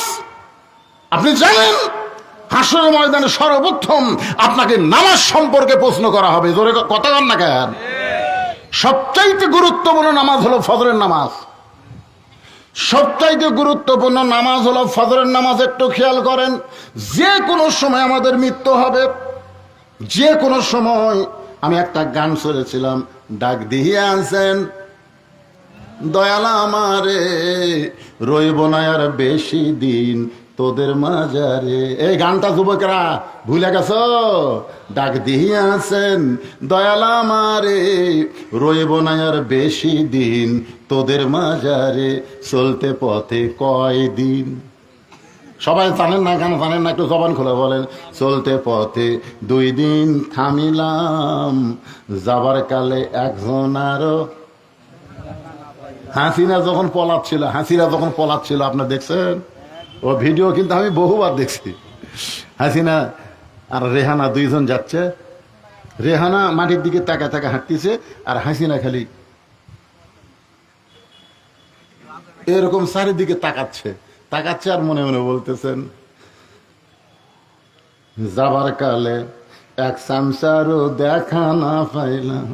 আপনি জানেন হাসরের ময়দানে সর্বপ্রথম আপনাকে নামাজ সম্পর্কে প্রশ্ন করা হবে। জোরে কথা বল না কেন? সবচাইতে গুরুত্বপূর্ণ নামাজ হলো ফজরের নামাজ। সবচাইতে গুরুত্বপূর্ণ নামাজ হলো ফজরের নামাজ। একটু খেয়াল করেন, যে কোনো সময় আমাদের মৃত্যু হবে, যে কোনো সময়। আমি একটা গান শুনেছিলাম, ডাক দিয়ে আছেন দয়াল আমারে, রইব না আর বেশি দিন, তোদের মাজারে। এই গানটা যুবকরা ভুলে গেছ? ডাক দিয়াছেন দয়াল আমারে, রইব না আর বেশি দিন তোদের মাজারে, চলতে পথে কয়দিন। সবাই জানেন না, গান জানেন না? একটু জবান খুলে বলেন। চলতে পথে 2 দিন থামিলাম, যাবার কালে একজন আরো। হাসিনা যখন পলাচ্ছিল আপনার দেখছেন? ও ভিডিও কিন্তু আমি বহুবার দেখছি। হাসিনা আর রেহানা 2 জন যাচ্ছে, রেহানা মাটির দিকে তাকা তাকা হাঁটতেছে, আর হাসিনা খালি এরকম চারিদিকে তাকাচ্ছে আর মনে মনে বলতেছেন, যাবার কালে এক চামচারও দেখা না পাইলাম।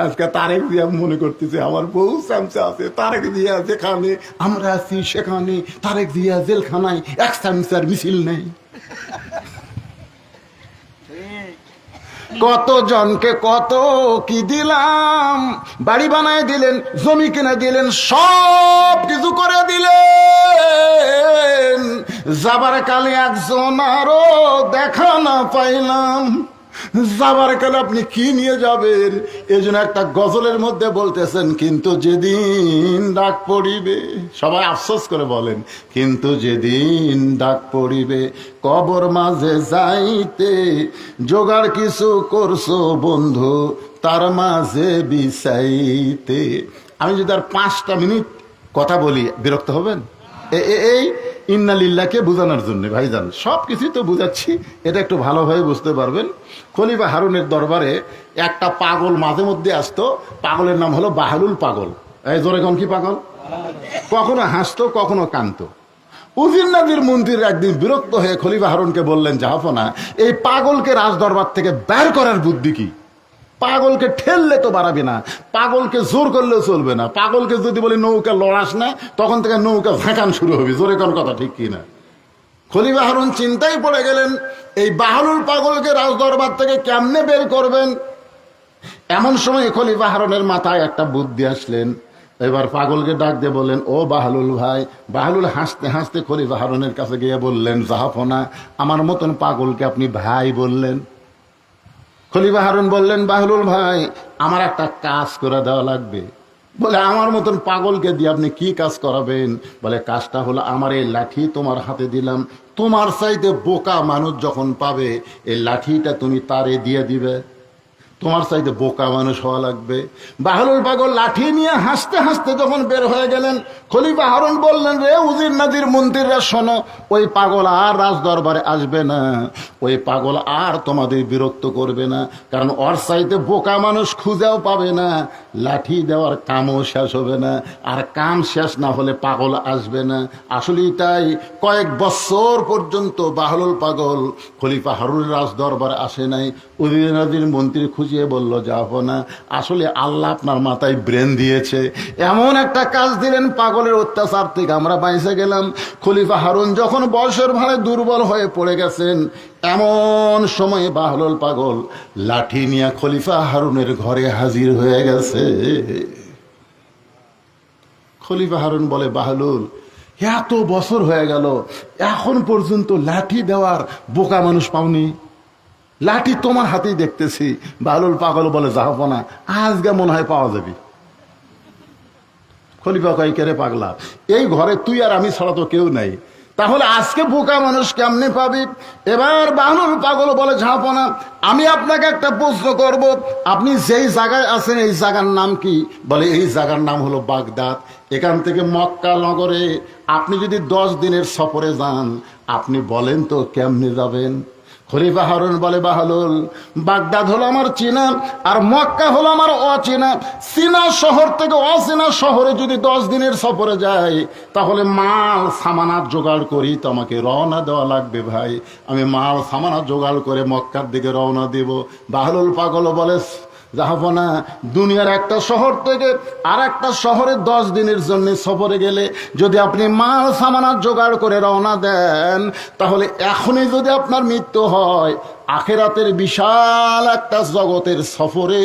আজকে তারেক দিয়া মনে করতেছে আমার বহু চামচা আছে, তারেক দিয়া যেখানে আমরা আছি সেখানে তারেক দিয়া জেলখানায় এক চামচার মিছিল নেই। কত জনকে কত কি দিলাম, বাড়ি বানায় দিলেন, জমি কিনে দিলেন, সব কিছু করে দিলেন, যাবার কালে একজন আরো দেখা না পাইলাম। যাবার কালে আপনি কি নিয়ে যাবেন? এই জন্য একটা গজলের মধ্যে বলতেছেন, কিন্তু যেদিন ডাক পড়িবে, সবাই আফসোস করে বলেন, কিন্তু যেদিন ডাক পড়িবে কবর মাঝে যাইতে, জোগাড় কিছু করছো বন্ধু তার মাঝে বিছাইতে। আমি যদি আর 5টা মিনিট কথা বলি বিরক্ত হবেন? এই ইন্নালিল্লাহকে বোঝানোর জন্য ভাইজান সব কিছুই তো বুঝাচ্ছি, এটা একটু ভালোভাবে বুঝতে পারবেন। খলিফা হারুনের দরবারে একটা পাগল মাঝে মধ্যে আসতো, পাগলের নাম হলো বাহালুল পাগল। এই জোরে কোন কি পাগল? কখনো হাসতো কখনো কাঁদতো। উজির নাজির মন্ত্রীর একদিন বিরক্ত হয়ে খলিফা হারুনকে বললেন, জাহাপনা এই পাগলকে রাজ দরবার থেকে বের করার বুদ্ধি কি? পাগলকে ঠেললে তো বাড়াবে না, পাগলকে জোর করলেও চলবে না। পাগলকে যদি বলি নৌকা লড়াস না, তখন থেকে নৌকা ঝাঁকান শুরু হবে। জোরে কোন কথা ঠিক কিনা? খলিফা হারুন চিন্তায় পড়ে গেলেন, এই বাহালুল পাগলকে রাজ দরবার থেকে কেমনে বের করবেন। এমন সময় খলিফা হারুনের মাথায় একটা বুদ্ধি আসলেন। এবার পাগলকে ডাক দিয়ে বললেন, ও বাহালুল ভাই। বাহালুল হাসতে হাসতে খলিফা হারুনের কাছে গিয়ে বললেন, জাহাপনা আমার মতন পাগলকে আপনি ভাই বললেন। খলিফা হারুন বললেন, বাহালুল ভাই আমার একটা কাজ করে দেওয়া লাগবে। বলে, আমার মতন পাগলকে দিয়ে আপনি কি কাজ করাবেন? বলে, কাজটা হলো আমার এই লাঠি তোমার হাতে দিলাম, তোমার চাইতে বোকা মানুষ যখন পাবে এই লাঠিটা তুমি তারে দিয়ে দিবে। তোমার চাইতে বোকা মানুষ হওয়া লাগবে। বাহালুল পাগল লাঠি নিয়ে হাসতে হাসতে যখন বের হয়ে গেলেন, খলিফা হারুন বললেন, রে উজির নাজির মন্ত্রীরা শোনো, ওই পাগল আর রাজ দরবারে আসবে না, ওই পাগল আর তোমাদের বিরক্ত করবে না, কারণ ওর চাইতে বোকা মানুষ খুঁজেও পাবে না, লাঠি দেওয়ার কামও শেষ হবে না, আর কাম শেষ না হলে পাগল আসবে না। আসলে তাই কয়েক বছর পর্যন্ত বাহালুল পাগল খলিফা হারুনের রাজ দরবারে আসে নাই। উজির নাজির মন্ত্রী খুঁজিয়ে বলল, যাবো না, আসলে আল্লাহ আপনার মাথায় ব্রেন দিয়েছে, এমন একটা কাজ দিলেন পাগলের অত্যাচার থেকে আমরা বাইসে গেলাম। খলিফা হারুন যখন বয়সের ভারে দুর্বল হয়ে পড়ে গেছেন, এমন সময় বাহালুল পাগল লাঠি নিয়ে খলিফা হারুনের ঘরে হাজির হয়ে গেছে। খলিফা হারুন বলে, বাহালুল এত বছর হয়ে গেল এখন পর্যন্ত লাঠি দেওয়ার বোকা মানুষ পাওনি, লাঠি তোমার হাতেই দেখতেছি। বাহালুল পাগল বলে, জাহাপনা আজকে মনে হয় পাওয়া যাবে। খলিফা কয়, কে রে পাগলা, এই ঘরে তুই আর আমি ছাড়া তো কেউ নাই, তাহলে আজকে বোকা মানুষ কেমনে পাবি? এবার বাহালুল পাগল বলে, জাহাপনা আমি আপনাকে একটা প্রশ্ন করব, আপনি যেই জায়গায় আছেন এই জায়গার নাম কি? বলে, এই জায়গার নাম হলো বাগদাদ। এখান থেকে মক্কা নগরে আপনি যদি 10 দিনের সফরে যান, আপনি বলেন তো কেমনে যাবেন? খলিফা হারুন বলে, বাহালুল বাগদাদ হলো আমার চেনা, আর মক্কা হলো আমার অচেনা। চীনা শহর থেকে অচেনা শহরে যদি 10 দিনের সফরে যাই, তাহলে মাল সামানাত জোগাড় করি তো আমাকে রওনা দেওয়া লাগবে ভাই। আমি মাল সামানাত জোগাড় করে মক্কার দিকে রওনা দেব। বাহালুল পাগল বলে, জাহাপনা দুনিয়ার একটা শহর থেকে আর একটা শহরে 10 দিনের জন্য সফরে গেলে যদি আপনি মাল সামানাত জোগাড় করে রওনা দেন, তাহলে এখনই যদি আপনার মৃত্যু হয় আখেরাতের বিশাল একটা জগতের সফরে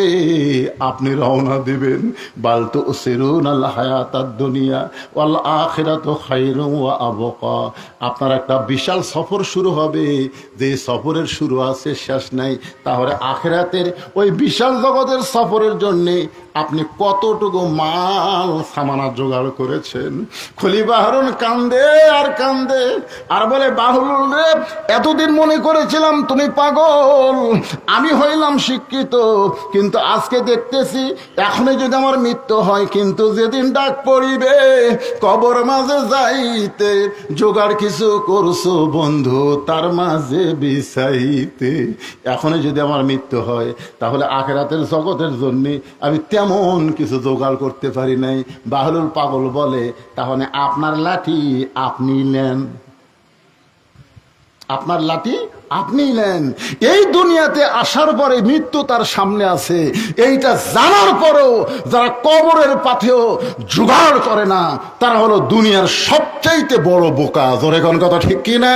আপনি রওনা দিবেন। বাল তুসিরুনাল হায়াতাদ দুনিয়া ওয়াল আখিরাতু খায়রুন ওয়া আবকা। আপনার একটা বিশাল সফর শুরু হবে, যে সফরের শুরু আছে শেষ নাই। তাহলে আখেরাতের ওই বিশাল জগতের সফরের জন্যে আপনি কতটুকু মাল সামানা জোগাড় করেছেন? খলিফা হারুন কান্দে আর কান্দে আর বলে, বাহলুল রে, এতদিন মনে করেছিলাম তুমি পাগল, আমি হইলাম শিক্ষিত, কিন্তু আজকে দেখতেছি এখনই যদি আমার মৃত্যু হয়, কিন্তু যেদিন ডাক পড়িবে কবর মাঝে যাইতে, জোগাড় কিছু করছো বন্ধু তার মাঝে বিছাইতে। এখনই যদি আমার মৃত্যু হয়, তাহলে আখেরাতের জগতের জন্য আমি তেমন কিছু জোগাড় করতে পারি নাই। বাহলুল পাগল বলে, তাহলে আপনার লাঠি আপনি নেন, আপনার লাঠি আপনি নেন। এই দুনিয়াতে আসার পরে মৃত্যু তার সামনে আছে, এইটা জানার পরেও যারা কবরের পাথেও জোগাড় করে না, তারা হলো দুনিয়ার সবচাইতে বড় বোকা। জোরে কোন কথা ঠিক কি না?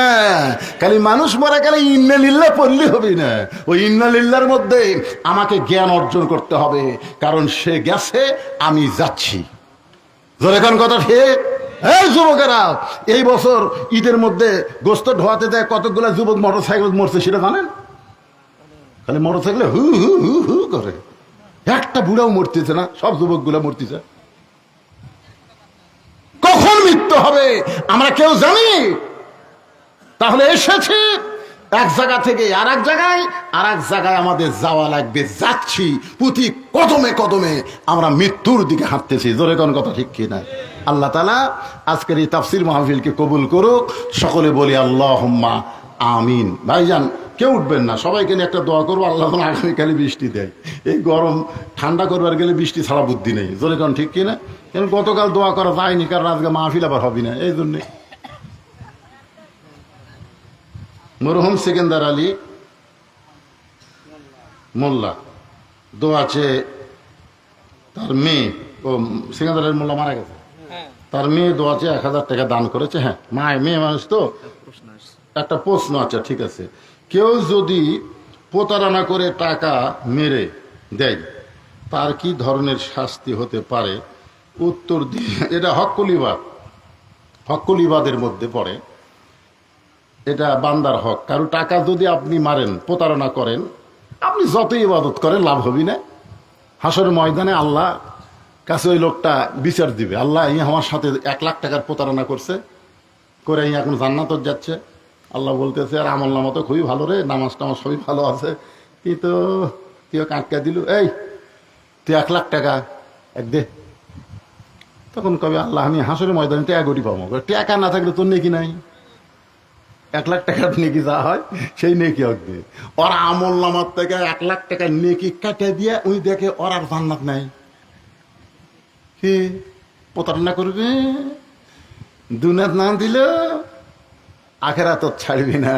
খালি মানুষ মরা গেলে ইন্না লিল্লাহ পড়লে হবে না, ওই ইন্না লিল্লাহর মধ্যে আমাকে জ্ঞান অর্জন করতে হবে, কারণ সে গেছে, আমি যাচ্ছি। জোরে কোন কথা ঠিক? এই যুবকেরা, এই বছর ঈদের মধ্যে গোস্ত ঢোয়াতে দেয় কতগুলা যুবক মোটরসাইকেল মরছে সেটা জানেন? খালি মোটরসাইকেলে হু হু হু হু করে, একটা বুড়াও মরতেছে না, সব যুবক গুলা মরতেছে। কখন মৃত্যু হবে আমরা কেউ জানি? তাহলে এসেছি এক জায়গা থেকে আর এক জায়গায়, আর এক জায়গায় আমাদের যাওয়া লাগবে, যাচ্ছি, প্রতি কদমে কদমে আমরা মৃত্যুর দিকে হাঁটতেছি। জোরে কোন কথা ঠিক কিনা? আল্লাহ তাআলা আজকের এই তাফসীর মাহফিলকে কবুল করুক, সকলে বলি আল্লাহুম্মা আমিন। ভাইজান কেউ উঠবেন না, সবাইকে নিয়ে একটা দোয়া করবো, আল্লাহ যেন আগামীকালে বৃষ্টি দেয়। এই গরম ঠান্ডা করবার গেলে বৃষ্টি ছাড়া বুদ্ধি নেই। জোরে কোন ঠিক কিনা? কারণ গতকাল দোয়া করা যায়নি, কারণ আজকে মাহফিল আবার হবে না, এই জন্যে। মরহুম সেকেন্দার আলী মোল্লা দোয়া আছে, তার মেয়ে, ও সেকেন্দার আলী মোল্লা মারা গেছে, তার মেয়ে দোয়া আছে 1000 টাকা দান করেছে। হ্যাঁ, মেয়ে মানুষ তো একটা প্রশ্ন আছে, ঠিক আছে। কেউ যদি প্রতারণা করে টাকা মেরে দেয়, তার কি ধরনের শাস্তি হতে পারে? উত্তর দিয়ে, এটা হক্কুল ইবাদের মধ্যে পড়ে, এটা বান্দার হক। কারণ টাকা যদি আপনি মারেন, প্রতারণা করেন, আপনি যতই ইবাদত করেন লাভ হবি না। হাসরের ময়দানে আল্লাহ কাছে ওই লোকটা বিচার দিবে, আল্লাহ এই আমার সাথে 1 লাখ টাকার প্রতারণা করছে, করে এখন জান্নাতত যাচ্ছে। আল্লাহ বলতেছে, আর আমল নামা তো খুবই ভালো রে, নামাজ টামাজ সবই ভালো আছে, কিন্তু তুই কাটকা দিল, এই তুই 1 লাখ টাকা এক দে। তখন কবে আল্লাহ, আমি হাসরের ময়দানে টাকা গড়ি পাবো, টাকা না থাকলে তোর নেকি নাই, 1 লাখ টাকার নেকি যা হয় সেই নেকি হবে। ওর আমল নামার থেকে 1 লাখ টাকার নেকি কাটে দিয়ে উনি দেখে ওর আর জান্নাত নাই, কি প্রতারণা করবে? দুনিয়াত না দিল আখেরাত তো ছাড়বি না।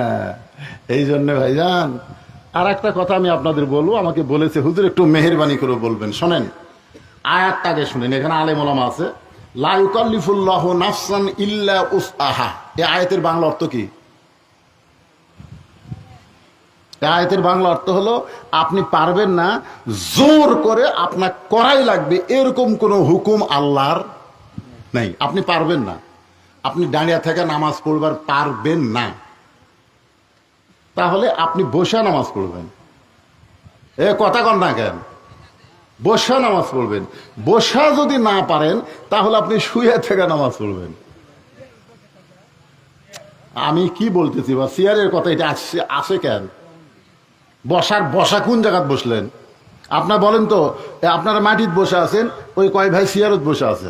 এই জন্য ভাইজান আর একটা কথা আমি আপনাদের বলবো, আমাকে বলেছে হুজুর একটু মেহেরবানি করে বলবেন, শোনেন আয়াতটা আগে শুনেন। এখানে আলেম ওলামা আছে, লা ইউকাল্লিফুল্লাহু নাফসান ইল্লা উসআহা। এই আয়াতের বাংলা অর্থ কি? আয়াতের বাংলা অর্থ হলো, আপনি পারবেন না, জোর করে আপনার করাই লাগবে এরকম কোনো হুকুম আল্লাহর নাই। আপনি পারবেন না, আপনি দাঁড়িয়ে থেকে নামাজ পড়বার পারবেন না, তাহলে আপনি বসে নামাজ পড়বেন। এ কথা কন না কেন? বসা নামাজ পড়বেন। বসা যদি না পারেন তাহলে আপনি শুয়ে থেকে নামাজ পড়বেন। আমি কি বলতেছি বা চেয়ারের কথা এটা আসে কেন? বসা কোন জায়গায় বসলেন? আপনার বলেন তো, আপনারা মাটিত বসে আছেন, ওই কয় ভাই চেয়ারত বসে আছে,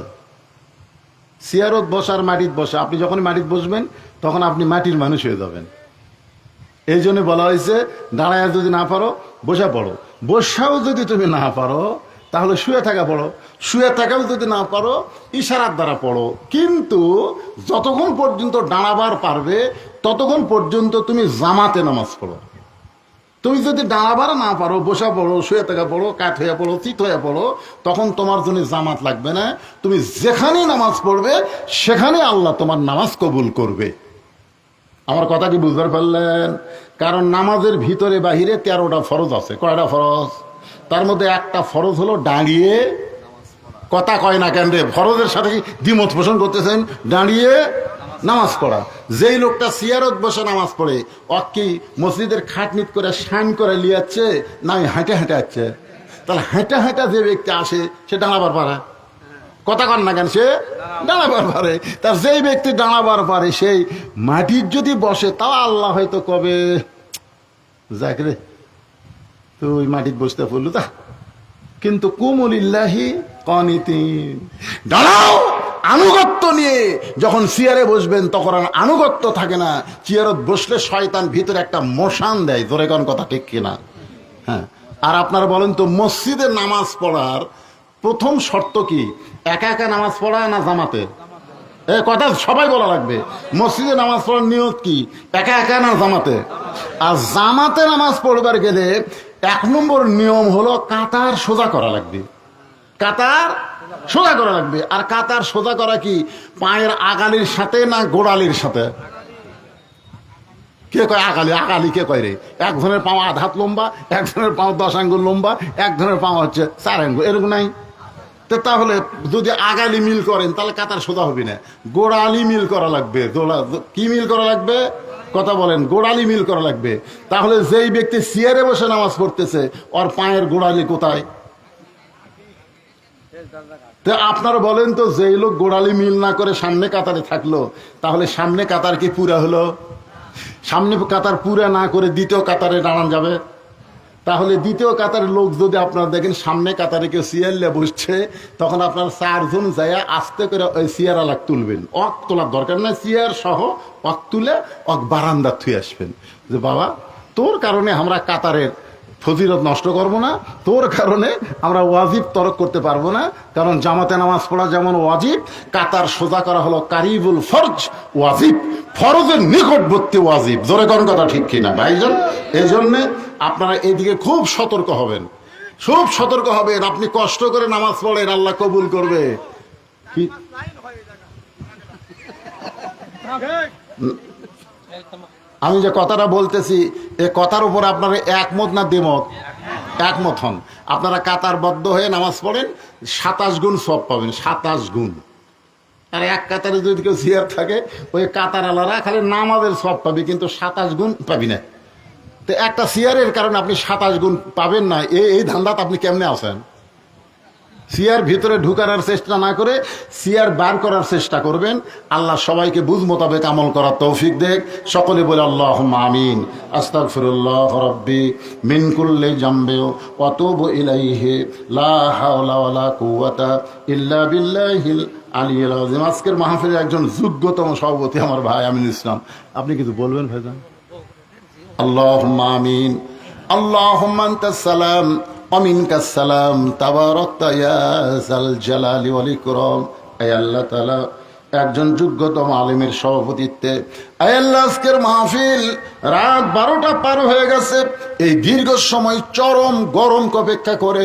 চেয়ারত বসার মাটিত বসা, আপনি যখন মাটিত বসবেন তখন আপনি মাটির মানুষ হয়ে যাবেন। এই জন্য বলা হয়েছে, দাঁড়ায় যদি না পারো বসে পড়ো, বসাও যদি তুমি না পারো তাহলে শুয়ে থাকা পড়ো, শুয়ে থাকাও যদি না পারো ইশারার দ্বারা পড়ো। কিন্তু যতক্ষণ পর্যন্ত দাঁড়াবার পারবে ততক্ষণ পর্যন্ত তুমি জামাতে নামাজ পড়ো। তুমি যদি দাঁড়াবার না পারো, বসা পড়ো, শুয়ে থাকা পড়ো, কাঠ হয়ে পড়ো, চিত হয়ে পড়ো, তখন তোমার জন্য জামাত লাগবে না। তুমি যেখানেই নামাজ পড়বে সেখানে আল্লাহ তোমার নামাজ কবুল করবে। আমার কথা কি বুঝতে পারলেন? কারণ নামাজের ভিতরে বাহিরে 13টা ফরজ আছে। কয়টা ফরজ? তার মধ্যে একটা ফরজ হলো দাঁড়িয়ে, কথা কয় না কেন রে, ফরজের সাথে কি দ্বিমত পোষণ করতেছেন? দাঁড়িয়ে নামাজ পড়া। যেই লোকটা সিয়ারত বসে নামাজ পড়ে, কি মসজিদের খাটনিট করে শান করে লিয়াচ্ছে না হেঁটে হেঁটে আসছে? তাহলে হেঁটে হেঁটে যে ব্যক্তি আসে সে দাঁড়াবার পারে, কথা কন না কেন, সে দাঁড়াবার পারে। তার যেই ব্যক্তি দাঁড়াবার পারে সেই মাটির যদি বসে, তাও আল্লাহ হয়তো কবে যাক রে তুই মাটির বসতে পড়লু তা, কিন্তু কুমুলিল্লাহি কানিতিন, দাঁড়াও আনুগত্য নিয়ে। যখন চেয়ারে বসবেন তখন আর আনুগত্য থাকে না। চেয়ারত বসলে শয়তান ভিতরে একটা মোশান দেয়। জোরে কোন কথা ঠিক কিনা? হ্যাঁ। আর আপনারা বলেন তো, মসজিদে নামাজ পড়ার প্রথম শর্ত কি? একা একা নামাজ পড়া না জামাতে? কথা সবাই বলা লাগবে। মসজিদে নামাজ পড়ার নিয়ত কি? একা একা না জামাতে? আর জামাতে নামাজ পড়বার গেলে 1 নম্বর নিয়ম হলো কাতার সোজা করা লাগবে। কাতার সোজা করা লাগবে। আর কাতার সোজা করা কি পায়ের আগালির সাথে না গোড়ালির সাথে? কে কয় আগালি? আগালি কে কয় রে? একজনের পাও 1/2 হাত লম্বা, একজনের পাও 10 আঙ্গুল লম্বা, একজনের পাও হচ্ছে 4 আঙ্গুল, এরকম নাই? তো তাহলে যদি আগালি মিল করেন তাহলে কাতার সোজা হবে না। গোড়ালি মিল করা লাগবে। কি মিল করা লাগবে? কথা বলেন। গোড়ালি মিল করা লাগবে। তাহলে যেই ব্যক্তি চেয়ারে বসে নামাজ পড়তেছে ওর পায়ের গোড়ালি কোথায়? তো আপনারা বলেন তো, যেই লোক গোড়ালি মিল না করে সামনে কাতারে থাকলো, তাহলে সামনে কাতার কি পুরা হলো? সামনে কাতার পুরা না করে দ্বিতীয় কাতারে দাঁড়ান যাবে? তাহলে দ্বিতীয় কাতারের লোক যদি আপনারা দেখেন সামনে কাতারে কেউ চেয়ারলে বসছে, তখন আপনার 4 জন যাইয়া আস্তে করে ওই চেয়ার আলাক তুলবেন। অক তোলার দরকার নাই, চেয়ার সহ অক তুলে অক বারান্দা থুয়ে আসবেন যে বাবা তোর কারণে আমরা কাতারের ফজিলত নষ্ট করব না, তোর কারণে আমরা ওয়াজিব তরক করতে পারবো না। কারণ জামাতে নামাজ পড়া যেমন ওয়াজিব, কাতার সোজা করা হলো কারিবুল ফরজ ওয়াজিব, ফরজের নিকটবর্তী ওয়াজিব। জোরে কোন কথা ঠিক কিনা ভাইজান? এই জন্যে আপনারা এদিকে খুব সতর্ক হবেন, খুব সতর্ক হবেন। আপনি কষ্ট করে নামাজ পড়েন, আল্লাহ কবুল করবে। আমি যে কথাটা বলতেছি এ কথার উপর আপনারা একমত না দ্বিমত? একমত হন। আপনারা কাতারবদ্ধ হয়ে নামাজ পড়েন, 27 গুণ সওয়াব পাবেন। 27 গুণ। আর এক কাতারে যদি কেউ চেয়ার থাকে, ওই কাতার আলারা খালি নামাজের সওয়াব পাবে, কিন্তু 27 গুণ পাবি না। তো একটা চেয়ারের কারণে আপনি 27 গুণ পাবেন না, এই ধান্দাত আপনি কেমনে আছেন? চেয়ার ভিতরে ঢুকানোর চেষ্টা না করে চেয়ার বার করার চেষ্টা করবেন। আল্লাহ সবাইকে বুঝ মোতাবেক আমল করার তৌফিক দেখ। সকলে বলে আল্লাহুম্মা আমিন। আস্তাগফিরুল্লাহ রাব্বি মিন কুল্লি জামবি ওয়া তুবু ইলাইহি লা হাওলা ওয়ালা কুওয়াতা ইল্লা বিল্লাহিল আলিয়্যিল আযীম। আজকের মাহফিলের একজন যোগ্যতম সভাপতি আমার ভাই আমিনুল ইসলাম। আপনি কিছু বলবেন ভাইজান? আল্লাহুম্মা আমিন। আল্লাহুম্মা আনতাস সালাম অমিনকাস সালাম তাবারাকতা ইয়া যাল জালালি ওয়াল ইকরাম। হে আল্লাহ তাআলা, একজন যোগ্যতম আলেমের সভাপতিত্বে হে আল্লাহ আজকের মাহফিল রাত 12টা পার হয়ে গেছে। এই দীর্ঘ সময় চরম গরমকে অপেক্ষা করে